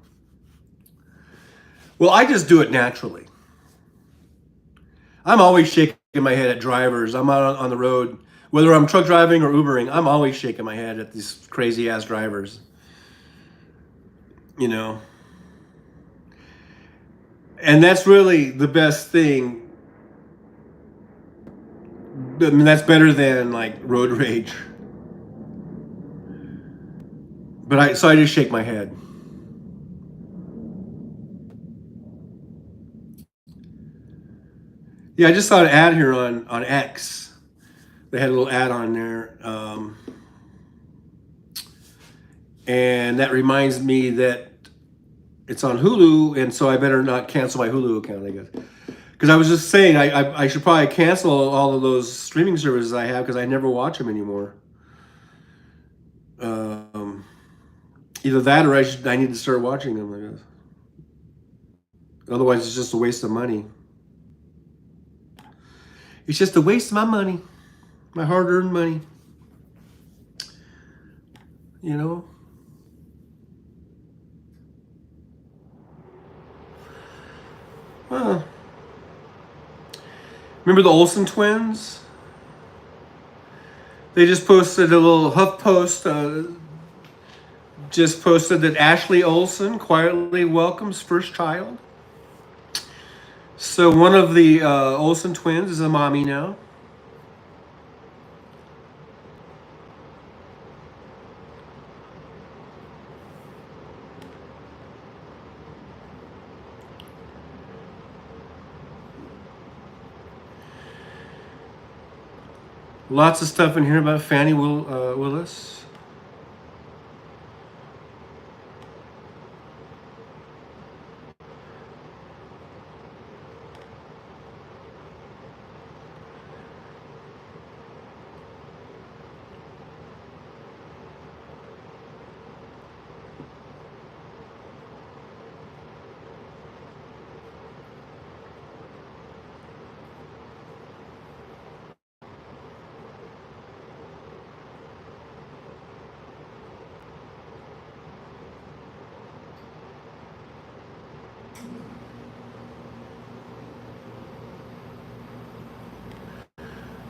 Well, I just do it naturally. I'm always shaking my head at drivers. I'm out on the road, whether I'm truck driving or Ubering, I'm always shaking my head at these crazy-ass drivers. And that's really the best thing. I mean, that's better than like road rage. So I just shake my head. Yeah, I just saw an ad here on X. They had a little ad on there. And that reminds me that it's on Hulu, and so I better not cancel my Hulu account, I guess. Because I was just saying, I should probably cancel all of those streaming services I have because I never watch them anymore. Either that or I need to start watching them, I guess. Otherwise, it's just a waste of money. It's just a waste of my money. My hard-earned money. Huh. Remember the Olsen twins? They just posted a little Huff post. Just posted that Ashley Olsen quietly welcomes first child. So one of the Olsen twins is a mommy now. Lots of stuff in here about Fannie Willis.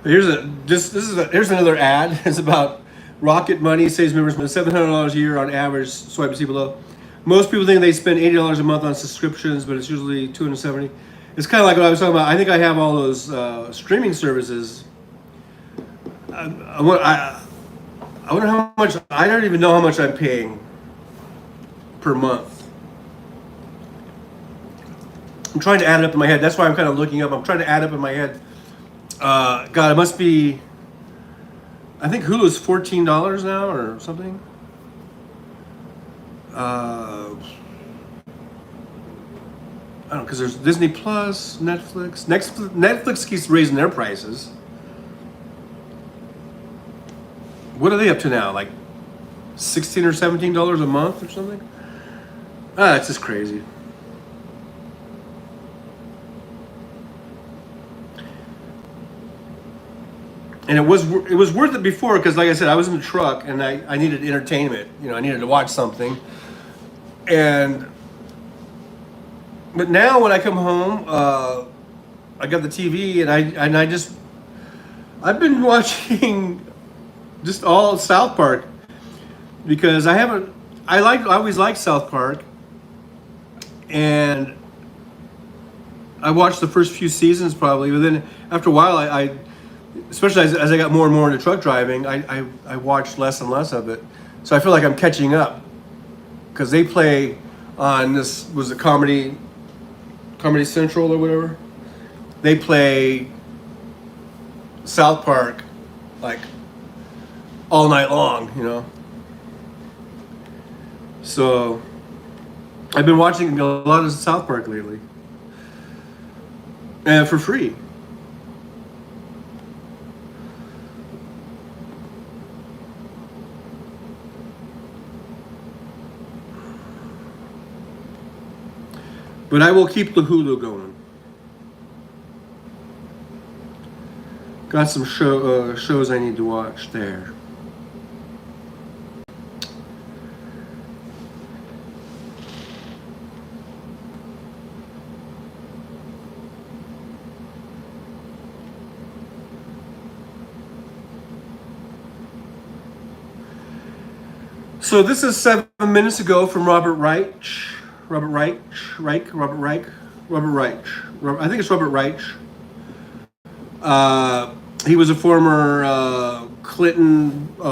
Here's another ad. It's about Rocket Money saves members $700 a year on average. Swipe to see below. Most people think they spend $80 a month on subscriptions, but it's usually $270. It's kind of like what I was talking about. I think I have all those streaming services. I wonder how much. I don't even know how much I'm paying per month. I'm trying to add it up in my head. That's why I'm kind of looking up. I'm trying to add up in my head. God, it must be. I think Hulu's $14 now or something. I don't know, because there's Disney Plus, Netflix. Netflix keeps raising their prices. What are they up to now? Like $16 or $17 a month or something? It's just crazy. And it was worth it before because, like I said, I was in the truck and I needed entertainment. You know, I needed to watch something. But now when I come home, I got the TV and I've been watching just all South Park because I always liked South Park, and I watched the first few seasons probably, but then after a while I especially as I got more and more into truck driving, I watched less and less of it. So I feel like I'm catching up because they play on this was a Comedy Central or whatever. They play South Park like all night long, you know. So I've been watching a lot of South Park lately, and for free. But I will keep the Hulu going. Got some shows I need to watch there. So this is 7 minutes ago from Robert Reich. I think it's Robert Reich. He was a former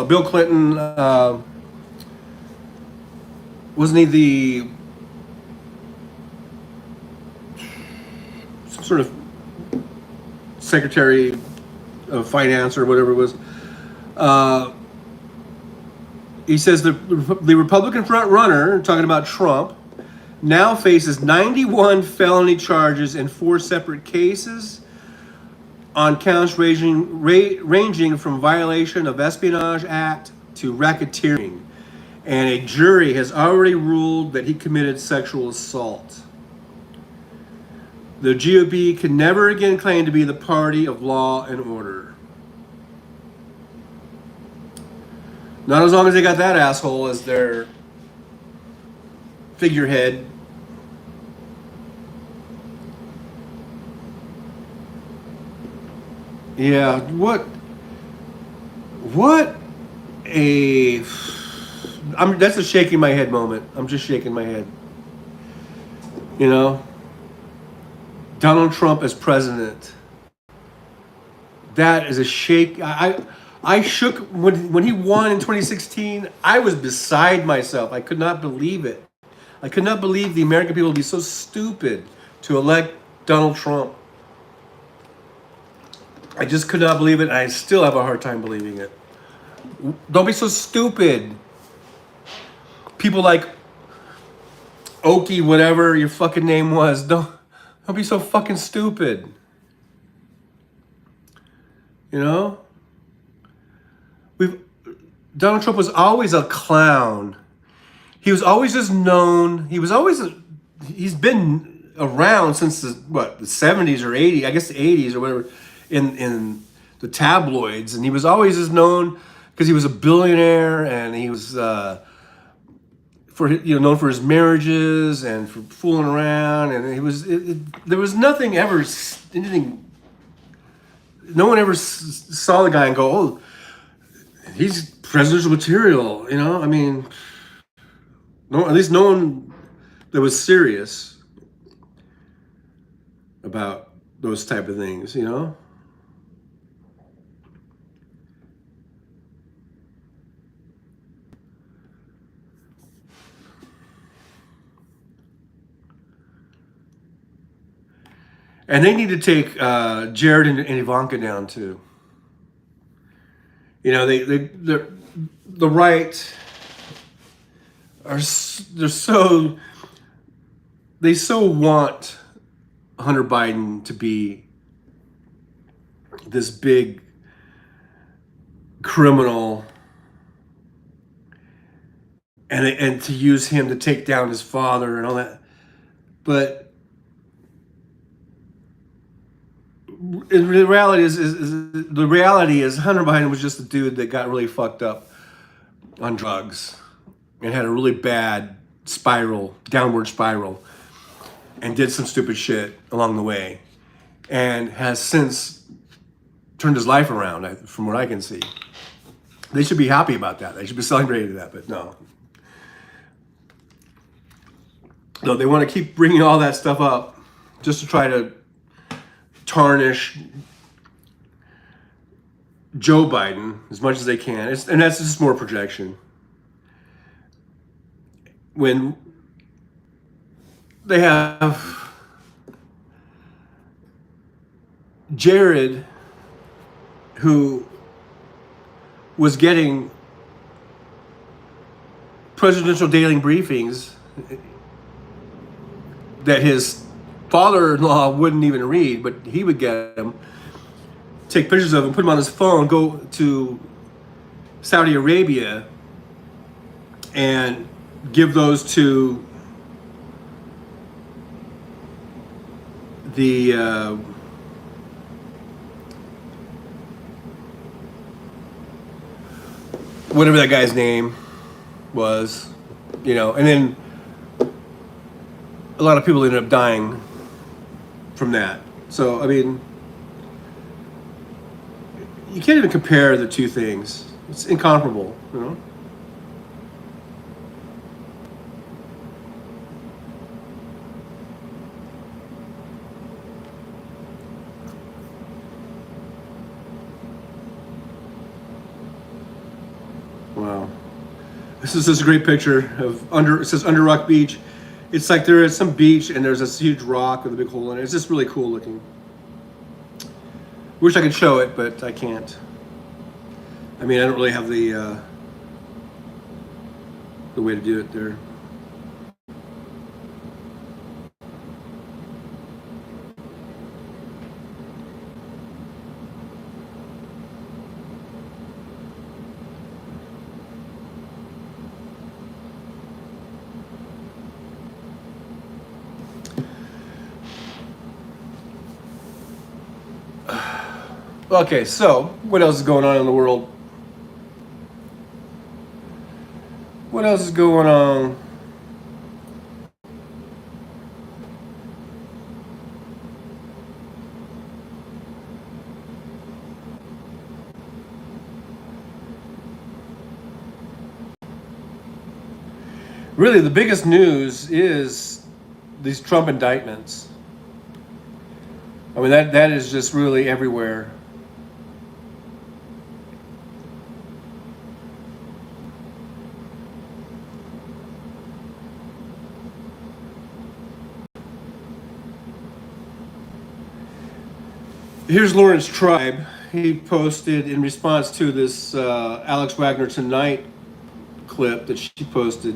Bill Clinton. Wasn't he the some sort of Secretary of Finance or whatever it was? He says the Republican front runner, talking about Trump, now faces 91 felony charges in 4 separate cases on counts ranging from violation of Espionage Act to racketeering. And a jury has already ruled that he committed sexual assault. The GOP can never again claim to be the party of law and order. Not as long as they got that asshole as their figurehead. Yeah, what that's a shaking my head moment. I'm just shaking my head. You know? Donald Trump as president. That is a shake. I shook when he won in 2016. I was beside myself. I could not believe it. I could not believe the American people would be so stupid to elect Donald Trump. I just could not believe it, and I still have a hard time believing it. Don't be so stupid. People like Okie, whatever your fucking name was, don't be so fucking stupid. You know? Donald Trump was always a clown. He was always just known. He's been around since the 70s or 80s, I guess the 80s or whatever, in the tabloids, and he was always just known because he was a billionaire and he was for known for his marriages and for fooling around, and there was nothing ever anything. No one ever saw the guy and go, "Oh, he's presidential material." I mean, no, at least no one that was serious about those type of things. And they need to take Jared and Ivanka down too. The right they so want Hunter Biden to be this big criminal, and to use him to take down his father and all that. But the reality is Hunter Biden was just a dude that got really fucked up on drugs and had a really bad downward spiral, and did some stupid shit along the way, and has since turned his life around, from what I can see. They should be happy about that. They should be celebrating that, but no. No, they want to keep bringing all that stuff up just to try to tarnish Joe Biden as much as they can. And that's just more projection. When they have Jared, who was getting presidential daily briefings that his father-in-law wouldn't even read, but he would get them, take pictures of him, put them on his phone, go to Saudi Arabia and give those to the whatever that guy's name was, and then a lot of people ended up dying from that. So, I mean, you can't even compare the two things. It's incomparable. Wow. This is just a great picture of it says Under Rock Beach. It's like there is some beach and there's this huge rock with a big hole in it. It's just really cool looking. Wish I could show it, but I can't. I mean, I don't really have the way to do it there. Okay, so what else is going on in the world? What else is going on? Really, the biggest news is these Trump indictments. I mean, that is just really everywhere. Here's Lawrence Tribe. He posted in response to this Alex Wagner Tonight clip that she posted,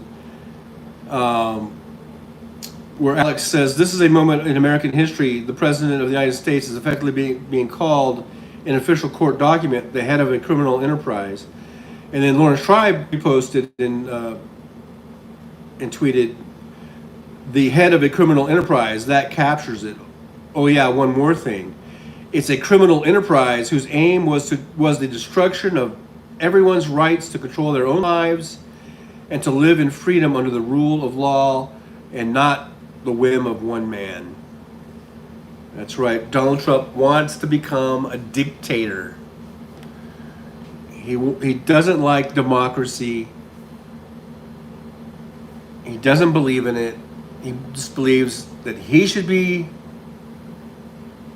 where Alex says, "This is a moment in American history. The President of the United States is effectively being called in an official court document the head of a criminal enterprise." And then Lawrence Tribe posted and tweeted, "The head of a criminal enterprise, that captures it. Oh yeah, one more thing. It's a criminal enterprise whose aim was the destruction of everyone's rights to control their own lives and to live in freedom under the rule of law and not the whim of one man. That's right. Donald Trump wants to become a dictator. He doesn't like democracy. He doesn't believe in it. He just believes that he should be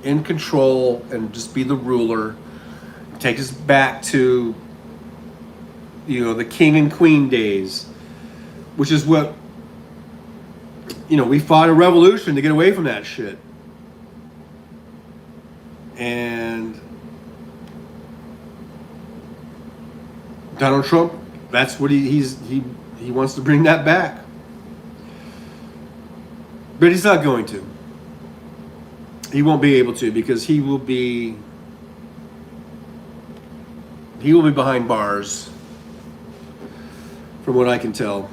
in control and just be the ruler. Take us back to, the king and queen days, which is what, we fought a revolution to get away from that shit. And Donald Trump, that's what he wants to bring that back. But he's not going to. He won't be able to, because he will be behind bars, from what I can tell.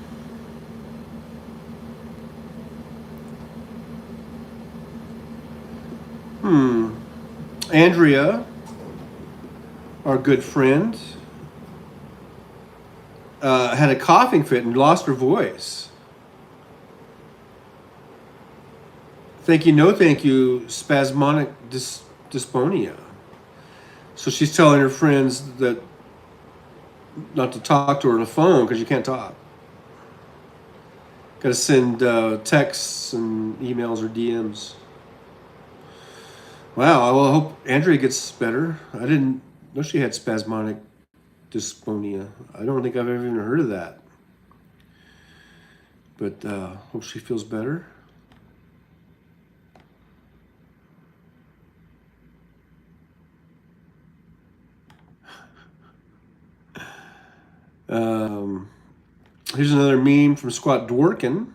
Andrea, our good friend, had a coughing fit and lost her voice. Thank you, no thank you, spasmodic dysphonia. So she's telling her friends that not to talk to her on the phone because you can't talk. Got to send texts and emails or DMs. Wow, well, I hope Andrea gets better. I didn't know she had spasmodic dysphonia. I don't think I've ever even heard of that. But hope she feels better. Here's another meme from Squat Dworkin.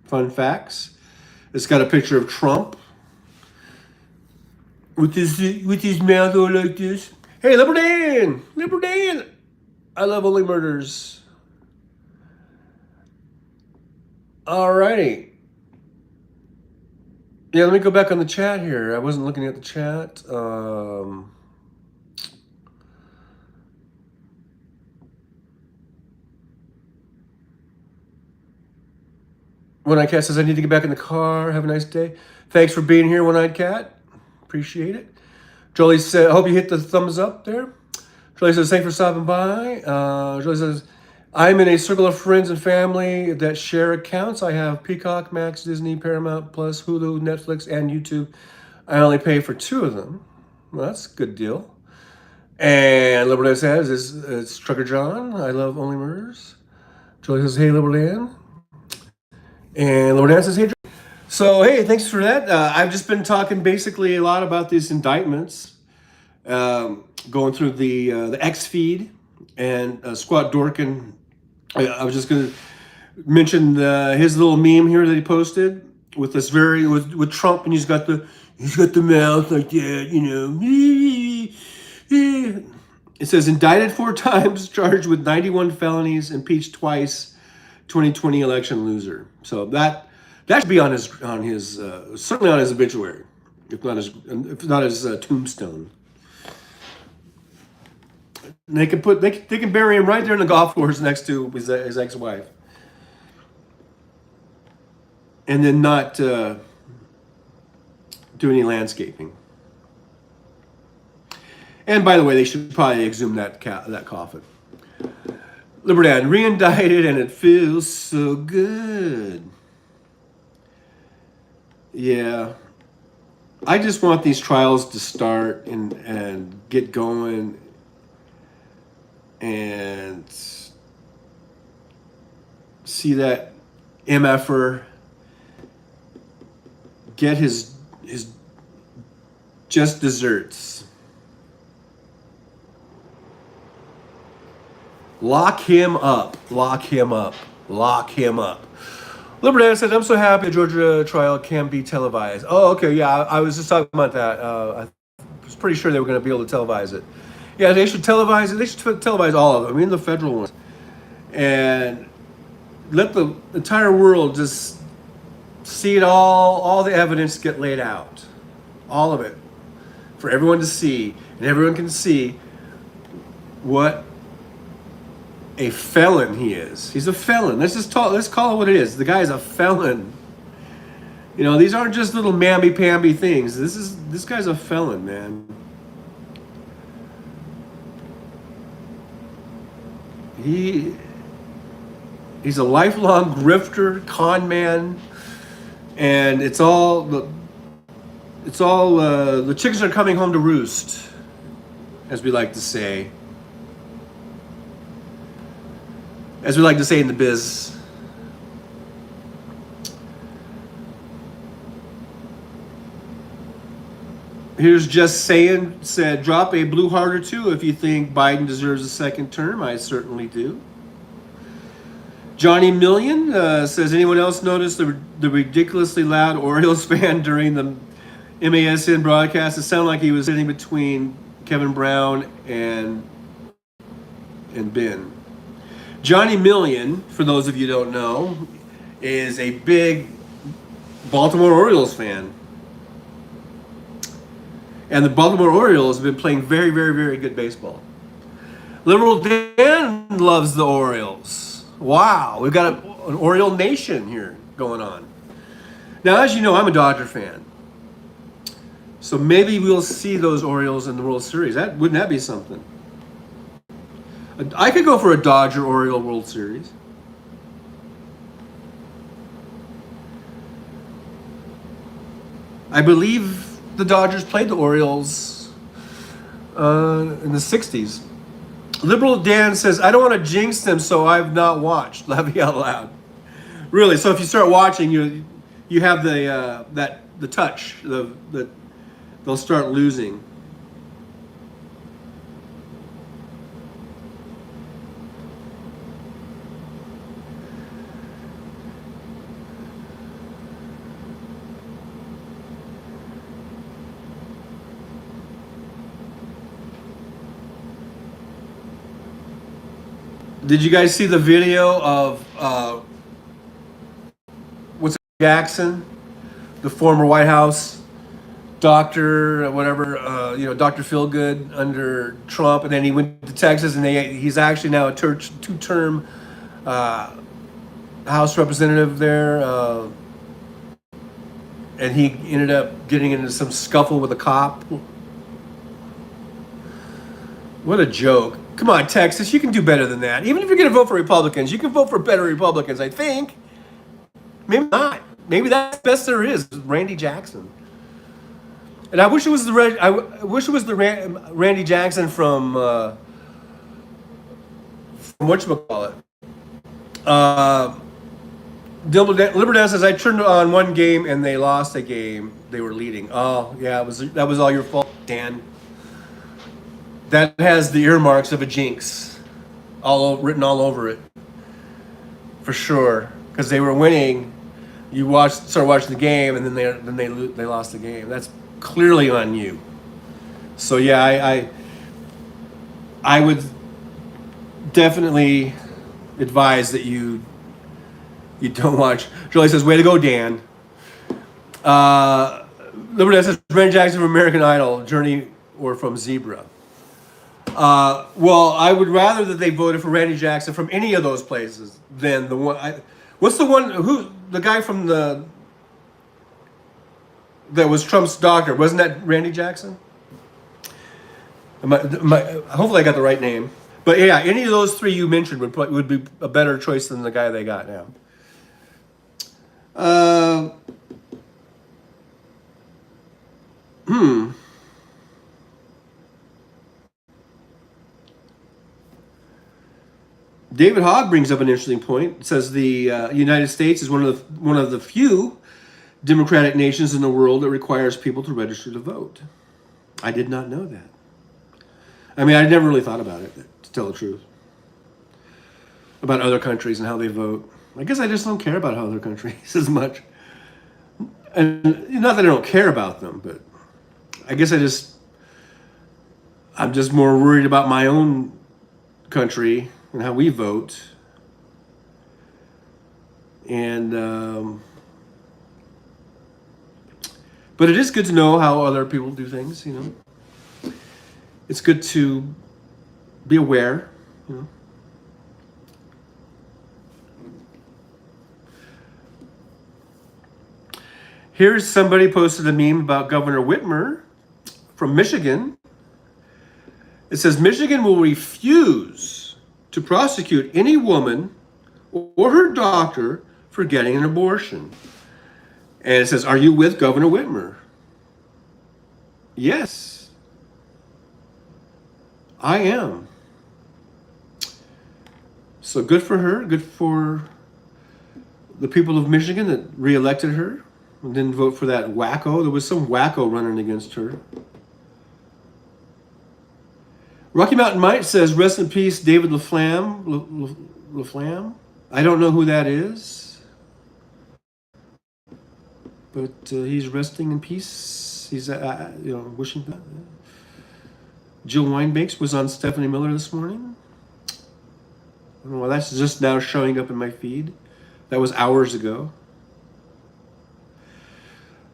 Fun facts. It's got a picture of Trump with his mouth all like this. Hey, Libertarian! I love only murders. Alrighty. Yeah, let me go back on the chat here. I wasn't looking at the chat. One-Eyed Cat says, I need to get back in the car. Have a nice day. Thanks for being here, One-Eyed Cat. Appreciate it. Jolie said, I hope you hit the thumbs up there. Jolie says, thanks for stopping by. Jolie says, I'm in a circle of friends and family that share accounts. I have Peacock, Max, Disney, Paramount, Plus, Hulu, Netflix, and YouTube. I only pay for 2 of them. Well, that's a good deal. And Liberal Dan says, it's Trucker John. I love Only Murders. Jolie says, hey, Liberal Dan. And Lord says, hey, so hey, thanks for that. I've just been talking basically a lot about these indictments, going through the X feed and Squat Dorkin. I was just going to mention his little meme here that he posted with this with Trump, and he's got the mouth like that, It says indicted 4 times, charged with 91 felonies, impeached twice. 2020 election loser. So that should be on his certainly on his obituary, if not his tombstone. And they can bury him right there in the golf course next to his ex-wife, and then not do any landscaping. And by the way, they should probably exhume that coffin. Libertad re-indicted, and it feels so good. Yeah. I just want these trials to start and get going and see that MFer get his just desserts. Lock him up. Libertad said, I'm so happy the Georgia trial can be televised. Oh, okay, yeah, I was just talking about that. I was pretty sure they were going to be able to televise it. Yeah, they should televise it. They should televise all of them, even the federal ones. And let the entire world just see it all the evidence get laid out. All of it. For everyone to see. And everyone can see what a felon he is. He's a felon. Let's call it what it is. The guy is a felon. You know, these aren't just little mamby-pamby things. This guy's a felon, man. He's a lifelong grifter, con man, and the chickens are coming home to roost, as we like to say. As we like to say in the biz. Here's Just Saying said, drop a blue heart or two if you think Biden deserves a second term. I certainly do. Johnny Million says, anyone else notice the ridiculously loud Orioles fan during the MASN broadcast? It sounded like he was sitting between Kevin Brown and Ben. Johnny Million, for those of you who don't know, is a big Baltimore Orioles fan. And the Baltimore Orioles have been playing very, very, very good baseball. Liberal Dan loves the Orioles. Wow, we've got an Oriole nation here going on. Now, as you know, I'm a Dodger fan. So maybe we'll see those Orioles in the World Series. Wouldn't that be something? I could go for a Dodger-Oriole World Series. I believe the Dodgers played the Orioles in the 60s. Liberal Dan says, I don't want to jinx them, so I've not watched. Laugh out loud. Really, so if you start watching, you have the touch. They'll start losing. Did you guys see the video of Jackson, the former White House doctor, whatever, Dr. Feelgood under Trump, and then he went to Texas, and he's actually now a two-term House representative there, and he ended up getting into some scuffle with a cop. What a joke. Come on, Texas, you can do better than that. Even if you're going to vote for Republicans, you can vote for better Republicans, I think. Maybe not. Maybe that's the best there is, Randy Jackson. And I wish it was the Randy Jackson from whatchamacallit. Liberdan says, I turned on one game and they lost a game. They were leading. Oh, yeah, that was all your fault, Dan. That has the earmarks of a jinx, written all over it, for sure. Because they were winning, started watching the game, and then they lost the game. That's clearly on you. So yeah, I would definitely advise that you don't watch. Shirley says, "Way to go, Dan." Liberty says, "Brent Jackson from American Idol, Journey, or from Zebra." Well, I would rather that they voted for Randy Jackson from any of those places than the one. What's the one? The guy from that was Trump's doctor? Wasn't that Randy Jackson? Hopefully, I got the right name. But yeah, any of those three you mentioned would be a better choice than the guy they got now. David Hogg brings up an interesting point. It says the United States is one of the few democratic nations in the world that requires people to register to vote. I did not know that. I mean, I never really thought about it, to tell the truth, about other countries and how they vote. I guess I just don't care about other countries as much. And not that I don't care about them, but I guess I'm just more worried about my own country and how we vote. And but it is good to know how other people do things, It's good to be aware, Here's somebody posted a meme about Governor Whitmer from Michigan. It says Michigan will refuse to prosecute any woman or her doctor for getting an abortion. And it says, are you with Governor Whitmer? Yes, I am. So good for her. Good for the people of Michigan that reelected her and didn't vote for that wacko. There was some wacko running against her. Rocky Mountain Mite says, rest in peace, David LaFlamme. LaFlamme? I don't know who that is. But he's resting in peace. He's, wishing that. Jill Weinbanks was on Stephanie Miller this morning. Well, that's just now showing up in my feed. That was hours ago.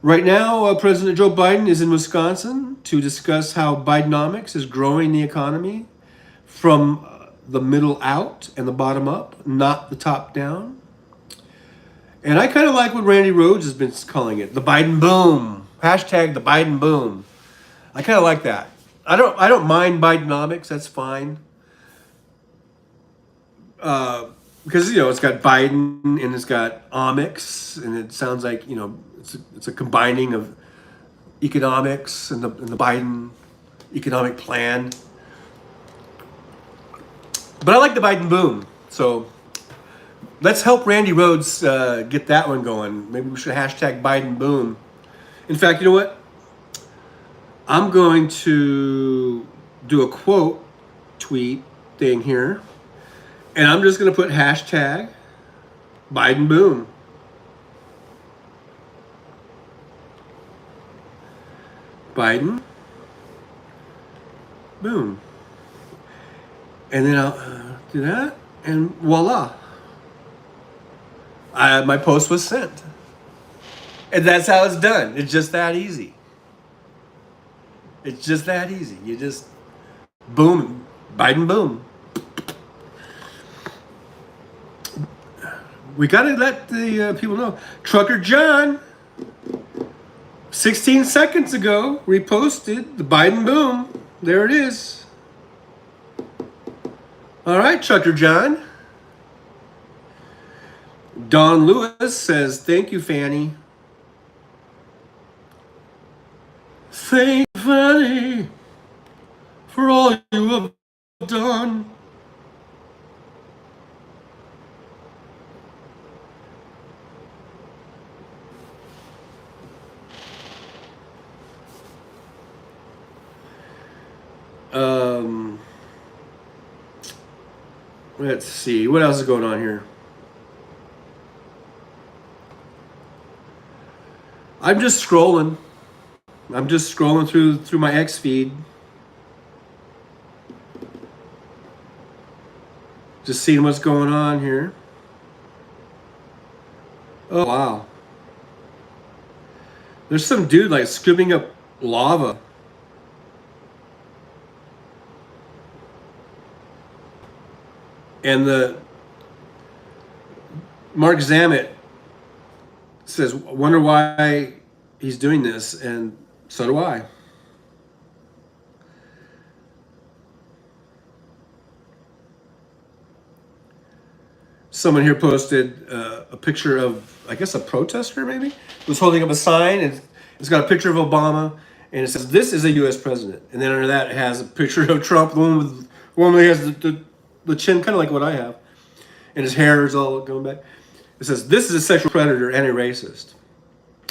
Right now, President Joe Biden is in Wisconsin to discuss how Bidenomics is growing the economy from the middle out and the bottom up, not the top down. And I kind of like what Randy Rhoads has been calling it, the Biden boom. Hashtag the Biden boom. I kind of like that. I don't mind Bidenomics. That's fine. Because it's got Biden and it's got omics, and it sounds like it's a combining of economics and the Biden economic plan. But I like the Biden boom, so let's help Randy Rhoads get that one going. Maybe we should hashtag Biden boom. In fact, you know what? I'm going to do a quote tweet thing here. And I'm just going to put hashtag Biden boom. Biden boom. And then I'll do that, and voila. My post was sent. And that's how it's done. It's just that easy. It's just that easy. You just boom, Biden boom. We got to let the people know. Trucker John, 16 seconds ago, reposted the Biden boom. There it is. All right, Trucker John. Don Lewis says, thank you, Fanny. Thank you, Fanny, for all you have done. Let's see. What else is going on here? I'm just scrolling. through my X feed. Just seeing what's going on here. Oh, wow. There's some dude like scooping up lava. And the Mark Zammit says, wonder why he's doing this, and so do I. Someone here posted a picture of, I guess, a protester maybe, who's holding up a sign, and it's got a picture of Obama, and it says, this is a U.S. president. And then under that, it has a picture of Trump, the one who has the chin, kind of like what I have, and his hair is all going back. It says, this is a sexual predator and a racist.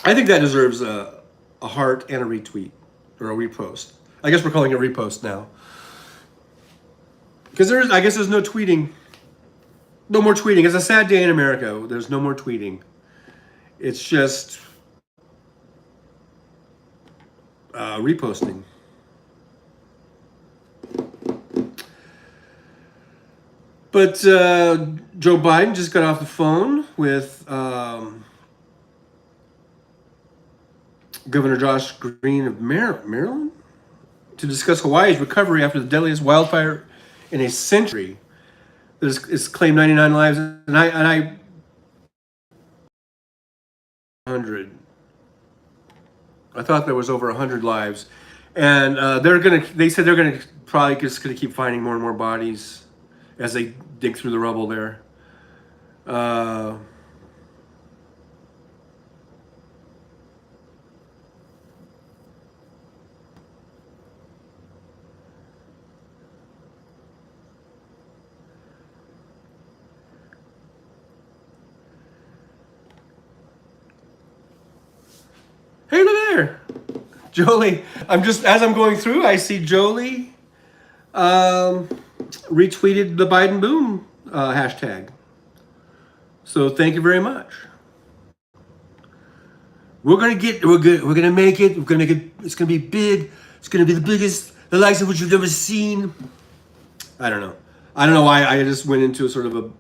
I think that deserves a heart and a retweet, or a repost. I guess we're calling it repost now. Because I guess there's no tweeting. No more tweeting. It's a sad day in America. There's no more tweeting. It's just reposting. But Joe Biden just got off the phone with Governor Josh Green of Maryland to discuss Hawaii's recovery after the deadliest wildfire in a century. It's claimed 99 lives, and I 100. I thought there was over 100 lives, and they said they're gonna probably just gonna keep finding more and more bodies as they dig through the rubble there. Uh, hey, look there, Jolie. As I'm going through, I see Jolie retweeted the Biden boom hashtag. So thank you very much. We're gonna make it. We're gonna make it. It's gonna be big. It's gonna be the biggest, the likes of which you've never seen. I don't know. I don't know why I just went into a sort of a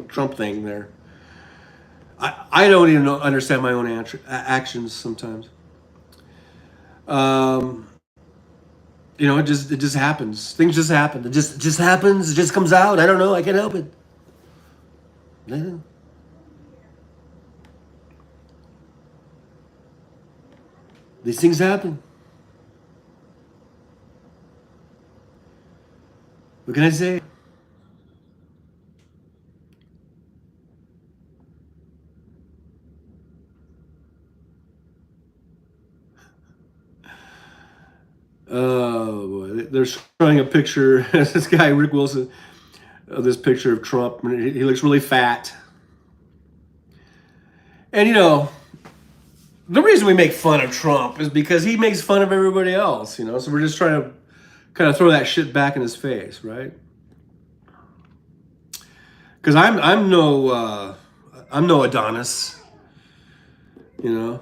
Trump thing there. I don't even understand my own actions sometimes. It just happens. Things just happen. It just happens. It just comes out. I don't know. I can't help it. Yeah. These things happen. What can I say? Oh boy, they're showing a picture. This guy Rick Wilson, this picture of Trump. He looks really fat, and the reason we make fun of Trump is because he makes fun of everybody else. So we're just trying to kind of throw that shit back in his face, right? Because I'm no Adonis, you know.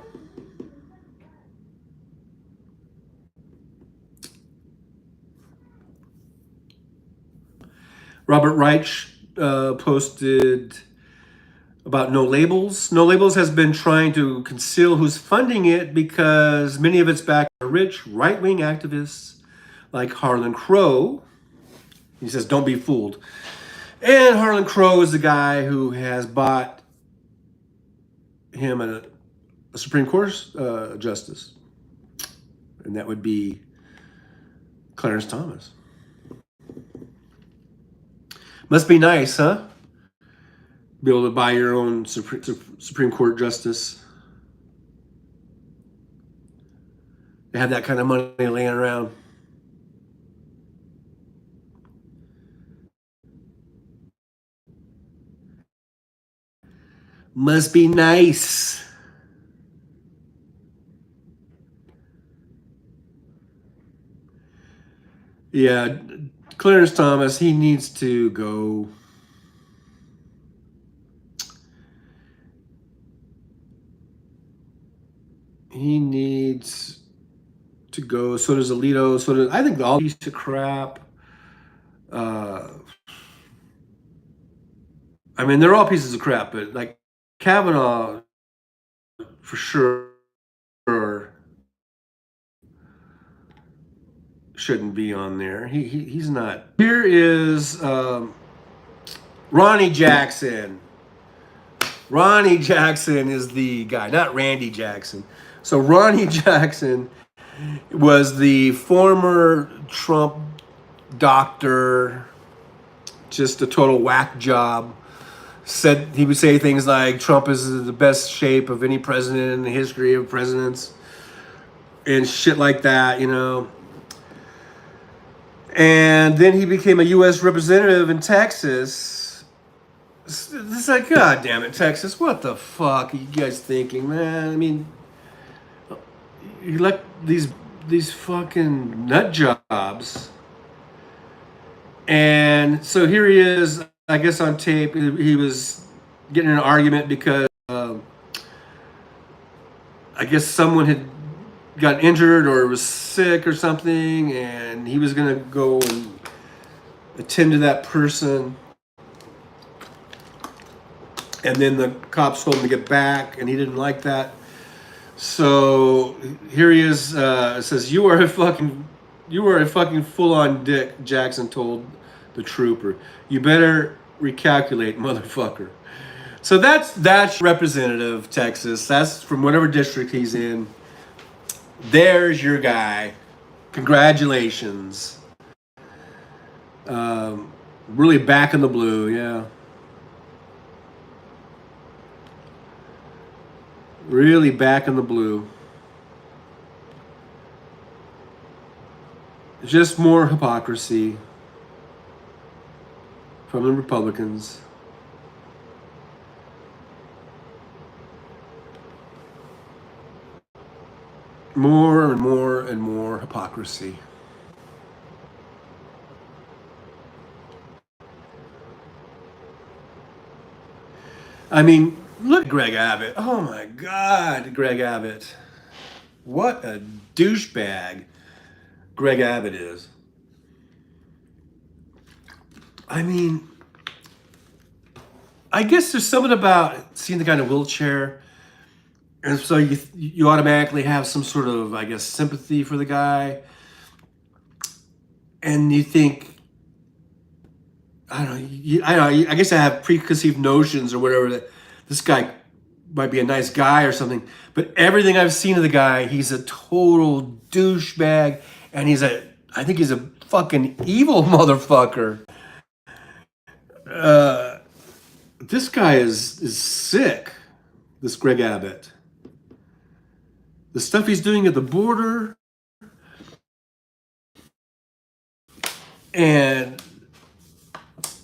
Robert Reich posted about No Labels. No Labels has been trying to conceal who's funding it because many of its backers are rich right-wing activists like Harlan Crow. He says, "Don't be fooled." And Harlan Crow is the guy who has bought him a Supreme Court justice, and that would be Clarence Thomas. Must be nice, huh? Be able to buy your own Supreme Court justice. They have that kind of money laying around. Must be nice. Yeah, Clarence Thomas, he needs to go. He needs to go. So does Alito. I think all piece of crap. I mean, they're all pieces of crap, but like Kavanaugh, for sure, shouldn't be on there. He's not. Here is Ronnie Jackson. Ronnie Jackson is the guy, not Randy Jackson. So Ronnie Jackson was the former Trump doctor, just a total whack job. Said he would say things like Trump is the best shape of any president in the history of presidents and shit like that, And then he became a U.S. representative in Texas. It's like, God damn it, Texas, what the fuck are you guys thinking, man? I mean, you let these fucking nut jobs. And so here he is, I guess on tape, he was getting in an argument because I guess someone had got injured or was sick or something, and he was going to go and attend to that person. And then the cops told him to get back, and he didn't like that. So here he is. It says, "You are a fucking full-on dick," Jackson told the trooper. "You better recalculate, motherfucker." So that's Representative Texas. That's from whatever district he's in. There's your guy. Congratulations. Really back in the blue, yeah. Really back in the blue. Just more hypocrisy from the Republicans. More and more and more hypocrisy. I mean, look at Greg Abbott. Oh my God, Greg Abbott. What a douchebag Greg Abbott is. I mean, I guess there's something about seeing the guy in a wheelchair, and so you automatically have some sort of, I guess, sympathy for the guy, and you think, I don't know, I don't know, I guess I have preconceived notions or whatever that this guy might be a nice guy or something, but everything I've seen of the guy, he's a total douchebag, and I think he's a fucking evil motherfucker. This guy is sick, this Greg Abbott. The stuff he's doing at the border, and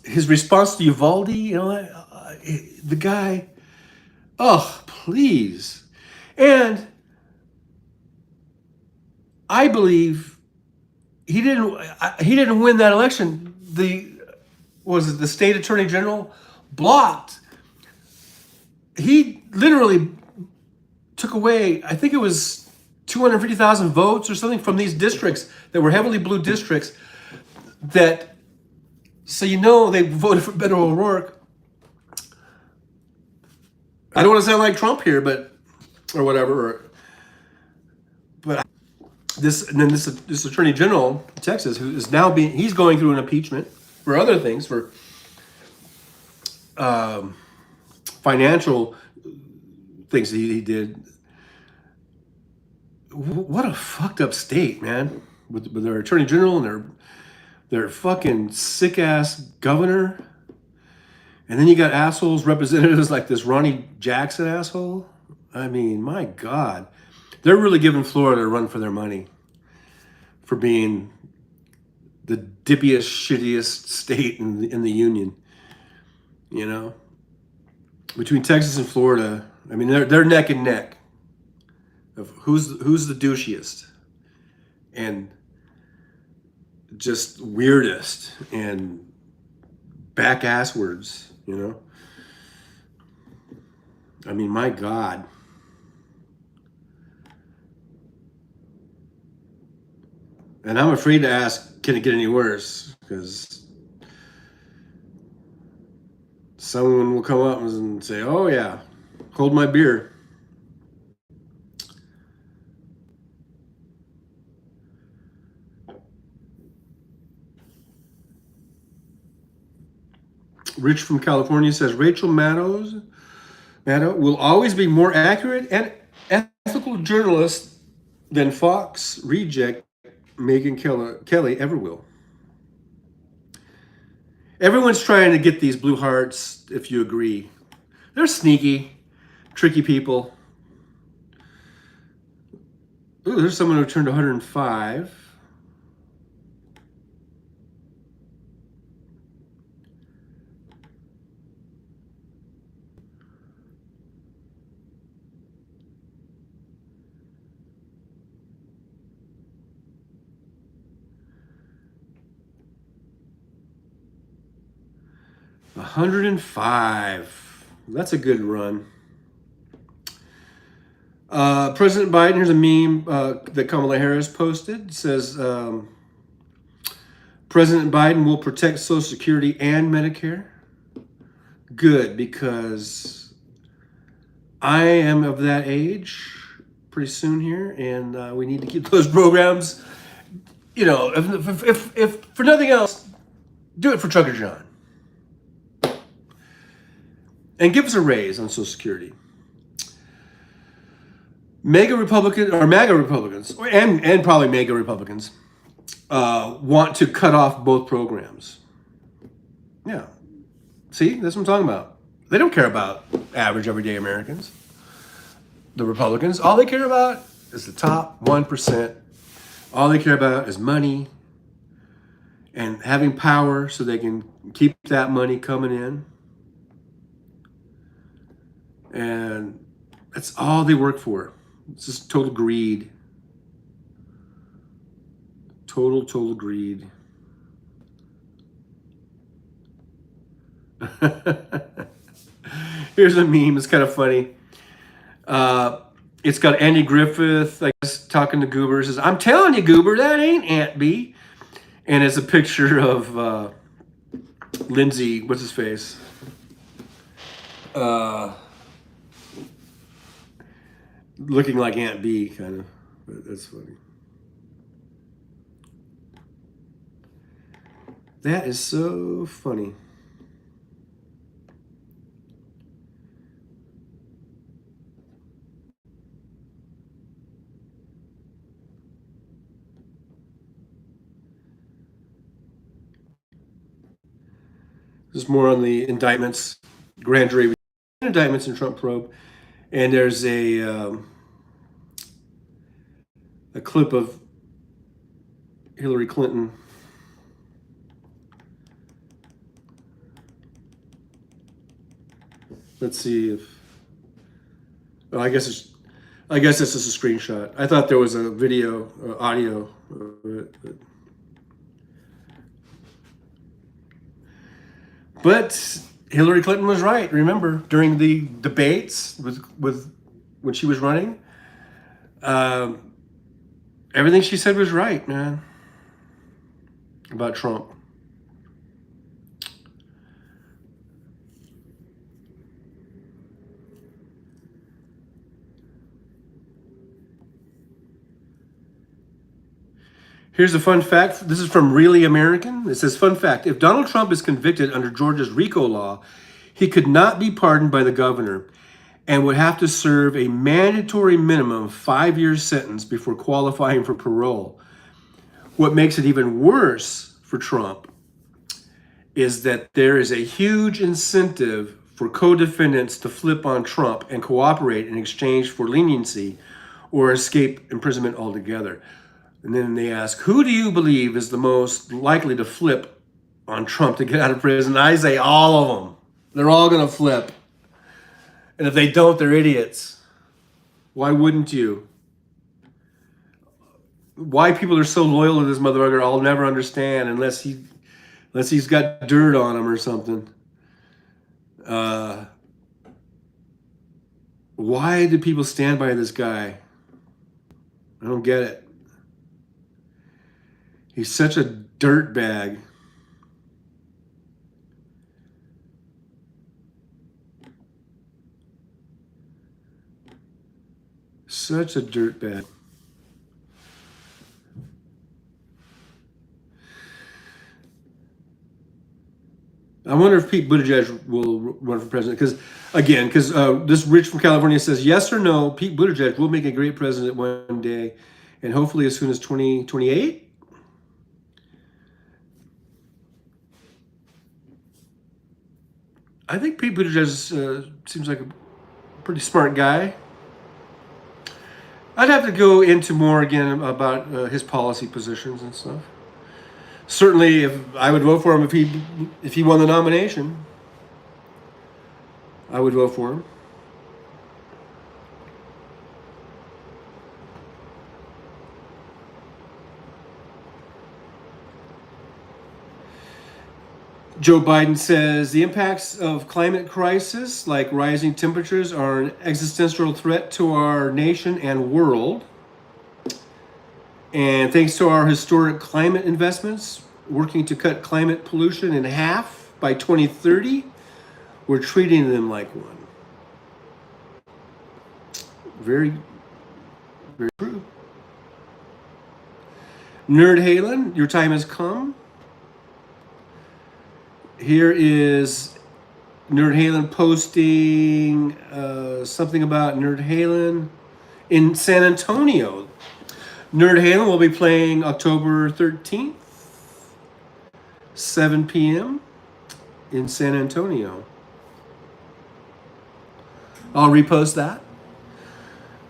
his response to Uvalde, the guy, oh, please. And I believe he didn't win that election. The state attorney general blocked. He literally took away, I think it was 250,000 votes or something from these districts that were heavily blue districts that, so they voted for Beto O'Rourke. I don't want to sound like Trump here, or whatever. But this attorney general in Texas, who is now he's going through an impeachment for other things, for financial things that he did. What a fucked up state, man, with their attorney general and their fucking sick ass governor. And then you got assholes, representatives like this Ronnie Jackson asshole. I mean, my God. They're really giving Florida a run for their money for being the dippiest, shittiest state in the union. Between Texas and Florida, I mean, they're neck and neck of who's the douchiest and just weirdest and back ass words. I mean, my God. And I'm afraid to ask, can it get any worse? Because someone will come up and say, oh yeah, hold my beer. Rich from California says, Rachel Maddow will always be more accurate and ethical journalist than Fox reject Megyn Kelly ever will. Everyone's trying to get these blue hearts, if you agree. They're sneaky, tricky people. Ooh, there's someone who turned 105. $105. That's a good run. President Biden, here's a meme that Kamala Harris posted. It says, President Biden will protect Social Security and Medicare. Good, because I am of that age pretty soon here, and we need to keep those programs. If for nothing else, do it for Trucker John. And give us a raise on Social Security. mega Republican or MAGA Republicans, and probably mega Republicans, want to cut off both programs. Yeah. See, that's what I'm talking about. They don't care about average everyday Americans. The Republicans, all they care about is the top 1%. All they care about is money and having power so they can keep that money coming in. And that's all they work for. It's just total greed. Total greed. Here's a meme. It's kind of funny. It's got Andy Griffith, I guess, talking to Goober. Says, "I'm telling you, Goober, that ain't Aunt B." And it's a picture of Lindsay, what's his face? Looking like Aunt B, kind of. But that's funny. That is so funny. This is more on the indictments, grand jury indictments and Trump probe. And there's a clip of Hillary Clinton. Let's see if. Oh, I guess it's just a screenshot. I thought there was a video, audio of it. But Hillary Clinton was right. Remember, during the debates with when she was running, everything she said was right, man, about Trump. Here's a fun fact. This is from Really American. It says, fun fact, if Donald Trump is convicted under Georgia's RICO law, he could not be pardoned by the governor and would have to serve a mandatory minimum 5-year sentence before qualifying for parole. What makes it even worse for Trump is that there is a huge incentive for co-defendants to flip on Trump and cooperate in exchange for leniency or escape imprisonment altogether. And then they ask, who do you believe is the most likely to flip on Trump to get out of prison? I say all of them. They're all going to flip. And if they don't, they're idiots. Why wouldn't you? Why people are so loyal to this motherfucker, I'll never understand unless he's got dirt on him or something. Why do people stand by this guy? I don't get it. He's such a dirtbag. Such a dirtbag. I wonder if Pete Buttigieg will run for president. Because this Rich from California says, yes or no, Pete Buttigieg will make a great president one day, and hopefully as soon as 2028. I think Pete Buttigieg seems like a pretty smart guy. I'd have to go into more again about his policy positions and stuff. Certainly, if I would vote for him if he won the nomination, I would vote for him. Joe Biden says the impacts of climate crisis, like rising temperatures, are an existential threat to our nation and world. And thanks to our historic climate investments, working to cut climate pollution in half by 2030, we're treating them like one. Very, very true. Nerd Halen, your time has come. Here is Nerd Halen posting something about Nerd Halen. in San Antonio. Nerd Halen will be playing October 13th, 7 p.m. in San Antonio. I'll repost that.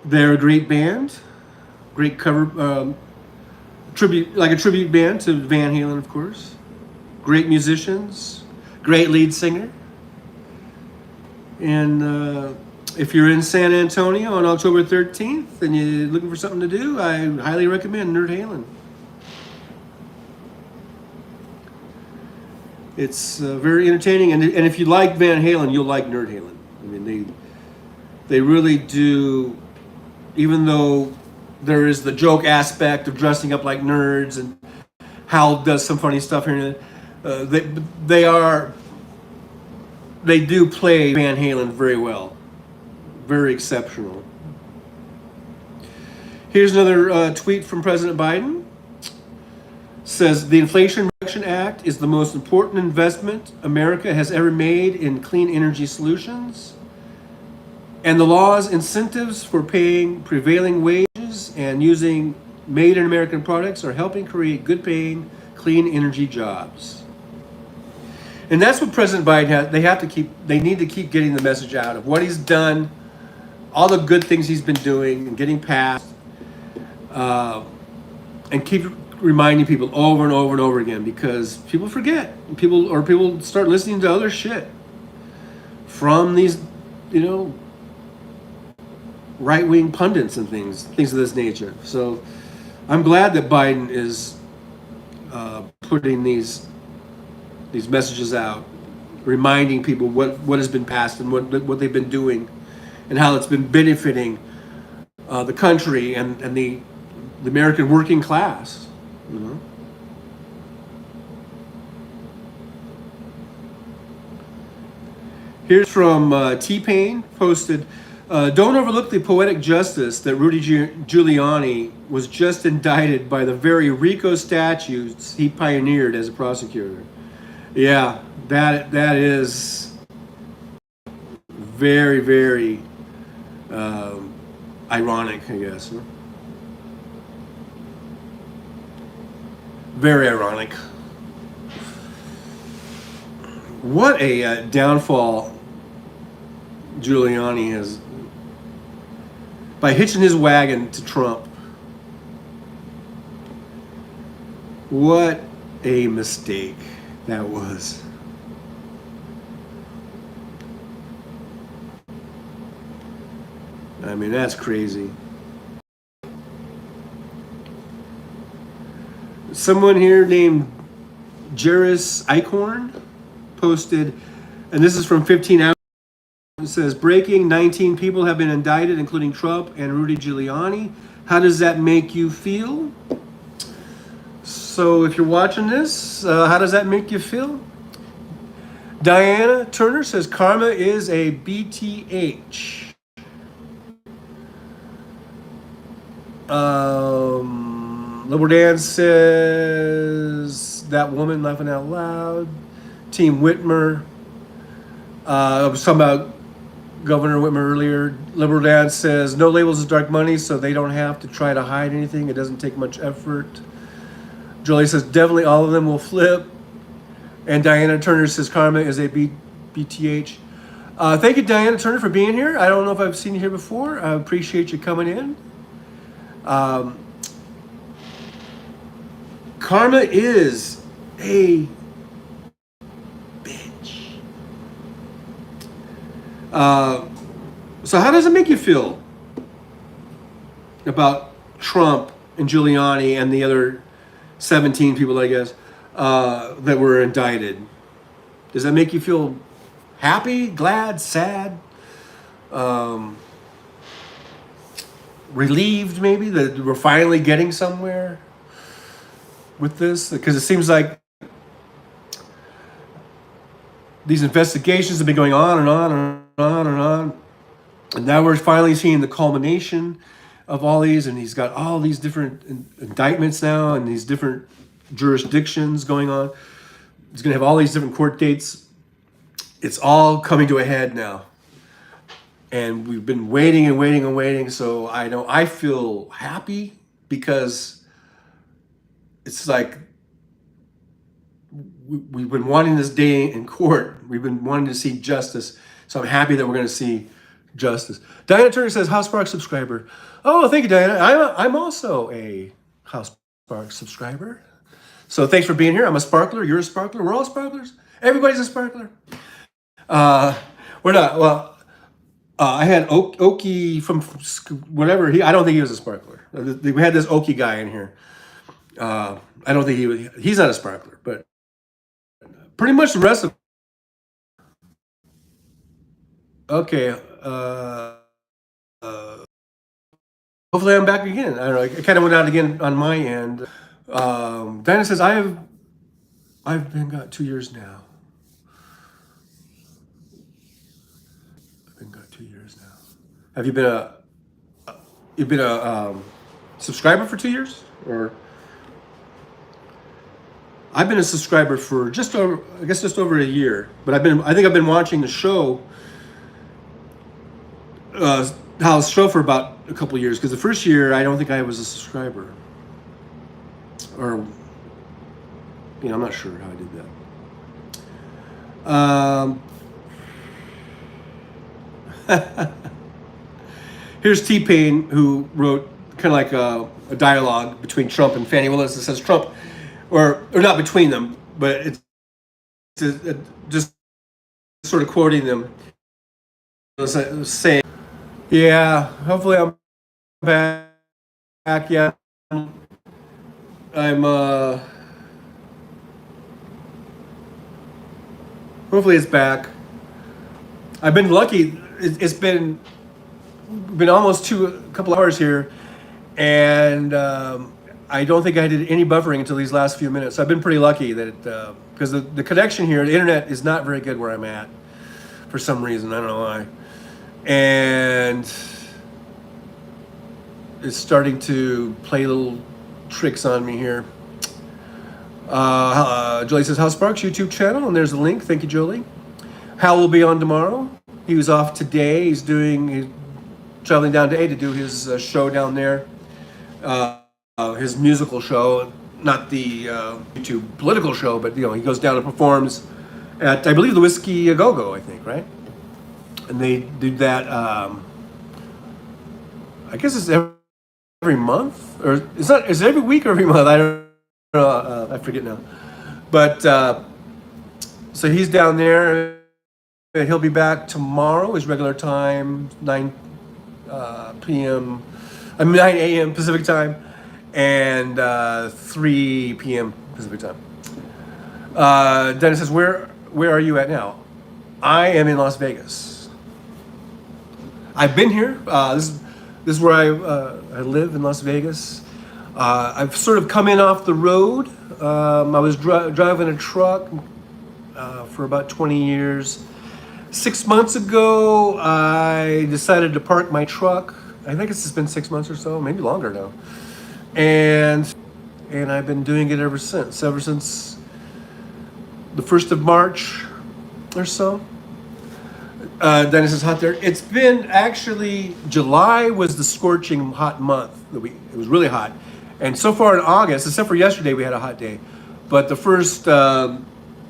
They're a great band, great cover tribute, like a tribute band to Van Halen, of course. Great musicians, great lead singer. And if you're in San Antonio on October 13th and you're looking for something to do, I highly recommend Nerd Halen. It's very entertaining, and if you like Van Halen, you'll like Nerd Halen. I mean, they really do. Even though there is the joke aspect of dressing up like nerds, and Hal does some funny stuff here, they do play Van Halen very well, very exceptional. Here's another tweet from President Biden. Says the Inflation Reduction Act is the most important investment America has ever made in clean energy solutions. And the law's incentives for paying prevailing wages and using made in American products are helping create good paying, clean energy jobs. And that's what President Biden has. They need to keep getting the message out of what he's done, all the good things he's been doing and getting passed, and keep reminding people over and over and over again, because people forget. People start listening to other shit from these, right-wing pundits and things of this nature. So I'm glad that Biden is putting these messages out, reminding people what has been passed and what they've been doing, and how it's been benefiting the country and the American working class. Here's from T-Pain, posted, don't overlook the poetic justice that Rudy Giuliani was just indicted by the very RICO statutes he pioneered as a prosecutor. Yeah, that is very, very ironic, I guess. Very ironic. What a downfall Giuliani has, by hitching his wagon to Trump. What a mistake that was. I mean, that's crazy. Someone here named Jairus Eichhorn posted, and this is from 15 hours. It says, breaking, 19 people have been indicted, including Trump and Rudy Giuliani. How does that make you feel? So if you're watching this, how does that make you feel? Diana Turner says, karma is a BTH. Liberal Dan says, that woman laughing out loud. Team Whitmer. I was talking about Governor Whitmer earlier. Liberal Dan says, no labels is dark money, so they don't have to try to hide anything. It doesn't take much effort. Jolie says, definitely all of them will flip. And Diana Turner says, karma is a BTH. Thank you, Diana Turner, for being here. I don't know if I've seen you here before. I appreciate you coming in. Karma is a bitch. So how does it make you feel about Trump and Giuliani and the other 17 people, I guess, that were indicted? Does that make you feel happy, glad, sad, relieved maybe that we're finally getting somewhere with this? Because it seems like these investigations have been going on and on and on and on. And now we're finally seeing the culmination of all these, and he's got all these different indictments now and these different jurisdictions going on. He's going to have all these different court dates. It's all coming to a head now. and we've been waiting and waiting and waiting. So I know I feel happy because it's like we've been wanting this day in court. We've been wanting to see justice. So I'm happy that we're going to see justice. Diana Turner says, House Spark subscriber. Oh, thank you, Diana. I'm also a House Spark subscriber. So thanks for being here. I'm a sparkler. You're a sparkler. We're all sparklers. Everybody's a sparkler. We're not. Well, I had Okie from whatever. I don't think he was a sparkler. We had this Okie guy in here. I don't think he's not a sparkler, but pretty much the rest of. Okay. Hopefully I'm back again. I don't know. It kind of went out again on my end. Diana says I've been got 2 years now. I've been got 2 years now. Have you been a subscriber for 2 years, or? I've been a subscriber for just over a year, but I think I've been watching the show, House show for about a couple of years, because the first year I don't think I was a subscriber, or I'm not sure how I did that. Here's T-Pain, who wrote kind of like a dialogue between Trump and Fannie Willis. It says Trump, or not between them, but it's just sort of quoting them, saying, "Yeah, hopefully I'm back. Yeah, I'm. Hopefully it's back. I've been lucky. It's been almost a couple hours here, and I don't think I did any buffering until these last few minutes. So I've been pretty lucky that because the connection here, the internet is not very good where I'm at for some reason. I don't know why, and it's starting to play little tricks on me here. Jolie says, House Sparks YouTube channel, and there's a link. Thank you, Jolie. Hal will be on tomorrow. He was off today. He's traveling down to A to do his show down there, his musical show, not the YouTube political show, but he goes down and performs at, I believe, the Whiskey A Go Go, I think, right? And they do that. I guess it's every month, or is it every week or every month? I don't know. I forget now. But so he's down there. He'll be back tomorrow, his regular time, 9 a.m. Pacific time, and 3 p.m. Pacific time. Dennis says, where are you at now? I am in Las Vegas. I've been here. This is where I live in Las Vegas. I've sort of come in off the road. I was driving a truck for about 20 years. 6 months ago, I decided to park my truck. I think it's just been 6 months or so, maybe longer now. And I've been doing it ever since the 1st of March or so. Dennis is hot there. It's been actually, July was the scorching hot month. It was really hot. And so far in August, except for yesterday, we had a hot day. But the first,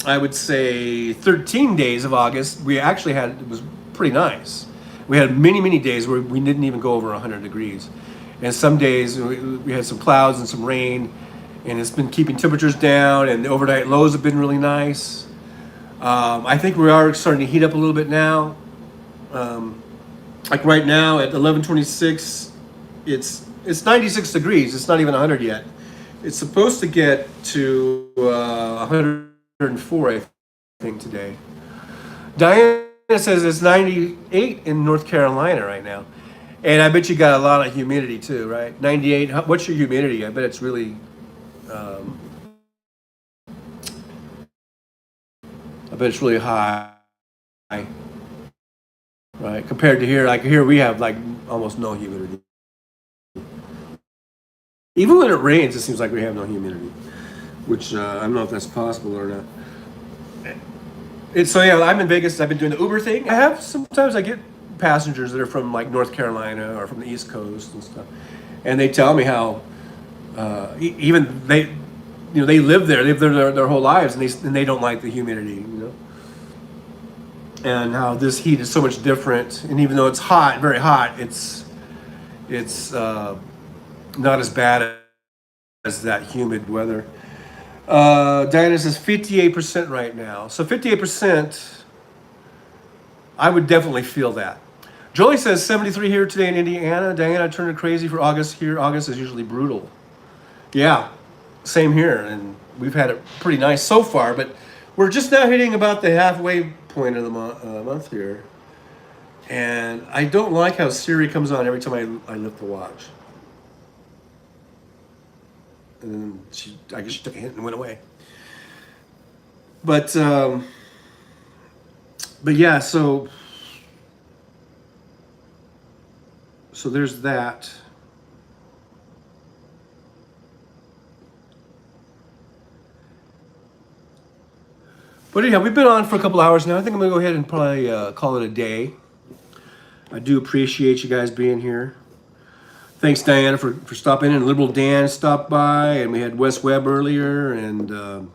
I would say 13 days of August, it was pretty nice. We had many, many days where we didn't even go over 100 degrees. And some days we had some clouds and some rain, and it's been keeping temperatures down, and the overnight lows have been really nice. I think we are starting to heat up a little bit now. Like right now at 11:26, it's 96 degrees. It's not even 100 yet. It's supposed to get to 104, I think, today. Diana says it's 98 in North Carolina right now. And I bet you got a lot of humidity too, right? 98. What's your humidity? I bet it's really, high, right? Compared to here, like here we have like almost no humidity. Even when it rains, it seems like we have no humidity, which I don't know if that's possible or not. So yeah, I'm in Vegas. I've been doing the Uber thing. Sometimes I get passengers that are from like North Carolina or from the East Coast and stuff, and they tell me how even they, they live there, they've lived there their whole lives, and they don't like the humidity, and how this heat is so much different. And even though it's hot, very hot, it's not as bad as that humid weather. Diana says 58% right now. So 58%, I would definitely feel that. Jolie says 73 here today in Indiana. Diana turned crazy for August here. August is usually brutal. Yeah, same here. And we've had it pretty nice so far, but we're just now hitting about the halfway point of the month here. And I don't like how Siri comes on every time I lift the watch. And then I guess she took a hint and went away. But yeah, so there's that. But anyhow, we've been on for a couple hours now. I think I'm gonna go ahead and probably call it a day. I do appreciate you guys being here. Thanks, Diana, for stopping in. Liberal Dan stopped by, and we had Wes Webb earlier, and a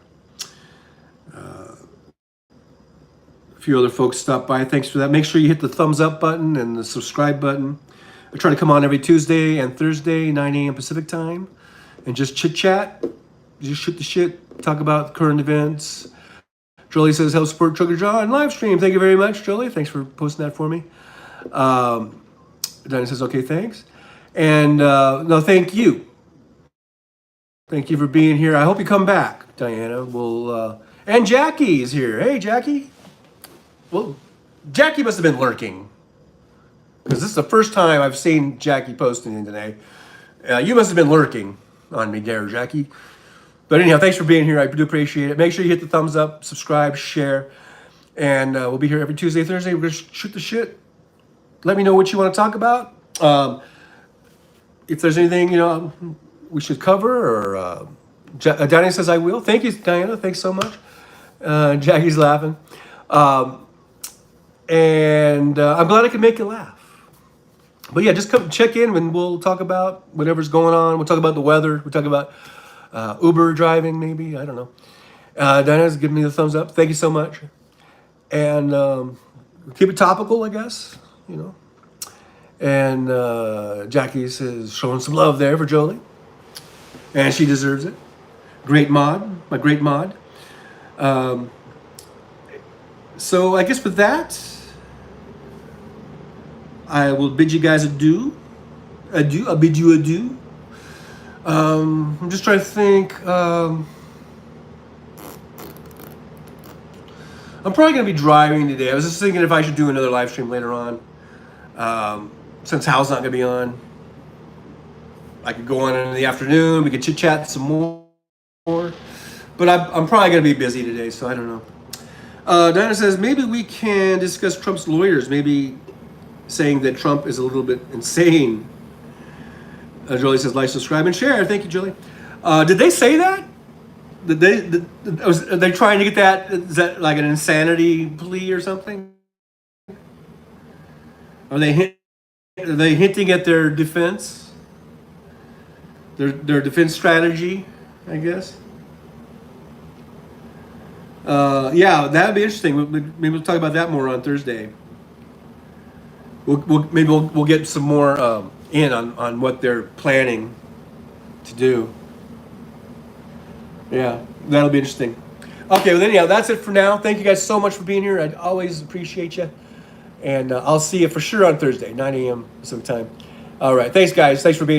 few other folks stopped by. Thanks for that. Make sure you hit the thumbs up button and the subscribe button. I try to come on every Tuesday and Thursday, 9 a.m. Pacific time, and just chit-chat, just shoot the shit, talk about current events. Jolie says, help support Trucker John live stream. Thank you very much, Jolie. Thanks for posting that for me. Diana says, okay, thanks. And no, thank you. Thank you for being here. I hope you come back, Diana. And Jackie's here. Hey, Jackie. Well, Jackie must have been lurking, because this is the first time I've seen Jackie posting today. You must have been lurking on me there, Jackie. But anyhow, thanks for being here. I do appreciate it. Make sure you hit the thumbs up, subscribe, share. And we'll be here every Tuesday, Thursday. We're going to shoot the shit. Let me know what you want to talk about. If there's anything, we should cover, or Diana says I will. Thank you, Diana. Thanks so much. Jackie's laughing. And I'm glad I could make you laugh. But yeah, just come check in and we'll talk about whatever's going on. We'll talk about the weather. We'll talk about Uber driving, maybe. I don't know. Diana's giving me the thumbs up. Thank you so much. And keep it topical, I guess, And Jackie's is showing some love there for Jolie. And she deserves it. Great mod. My great mod. So I guess with that, I will bid you guys adieu. I'll bid you adieu. I'm just trying to think. I'm probably going to be driving today. I was just thinking if I should do another live stream later on. Since Hal's not going to be on, I could go on in the afternoon. We could chit-chat some more. But I'm probably going to be busy today, so I don't know. Diana says, maybe we can discuss Trump's lawyers, maybe saying that Trump is a little bit insane. Julie says, like, subscribe, and share. Thank you, Julie. Did they say that? Are they trying to get that? Is that like an insanity plea or something? Are they hinting at their defense? Their defense strategy, I guess. Yeah, that'd be interesting. Maybe we'll talk about that more on Thursday. We'll get some more on what they're planning to do. Yeah, that'll be interesting. Okay, well, anyhow, that's it for now. Thank you guys so much for being here. I always appreciate you. And I'll see you for sure on Thursday, 9 a.m. sometime. All right, thanks, guys. Thanks for being here.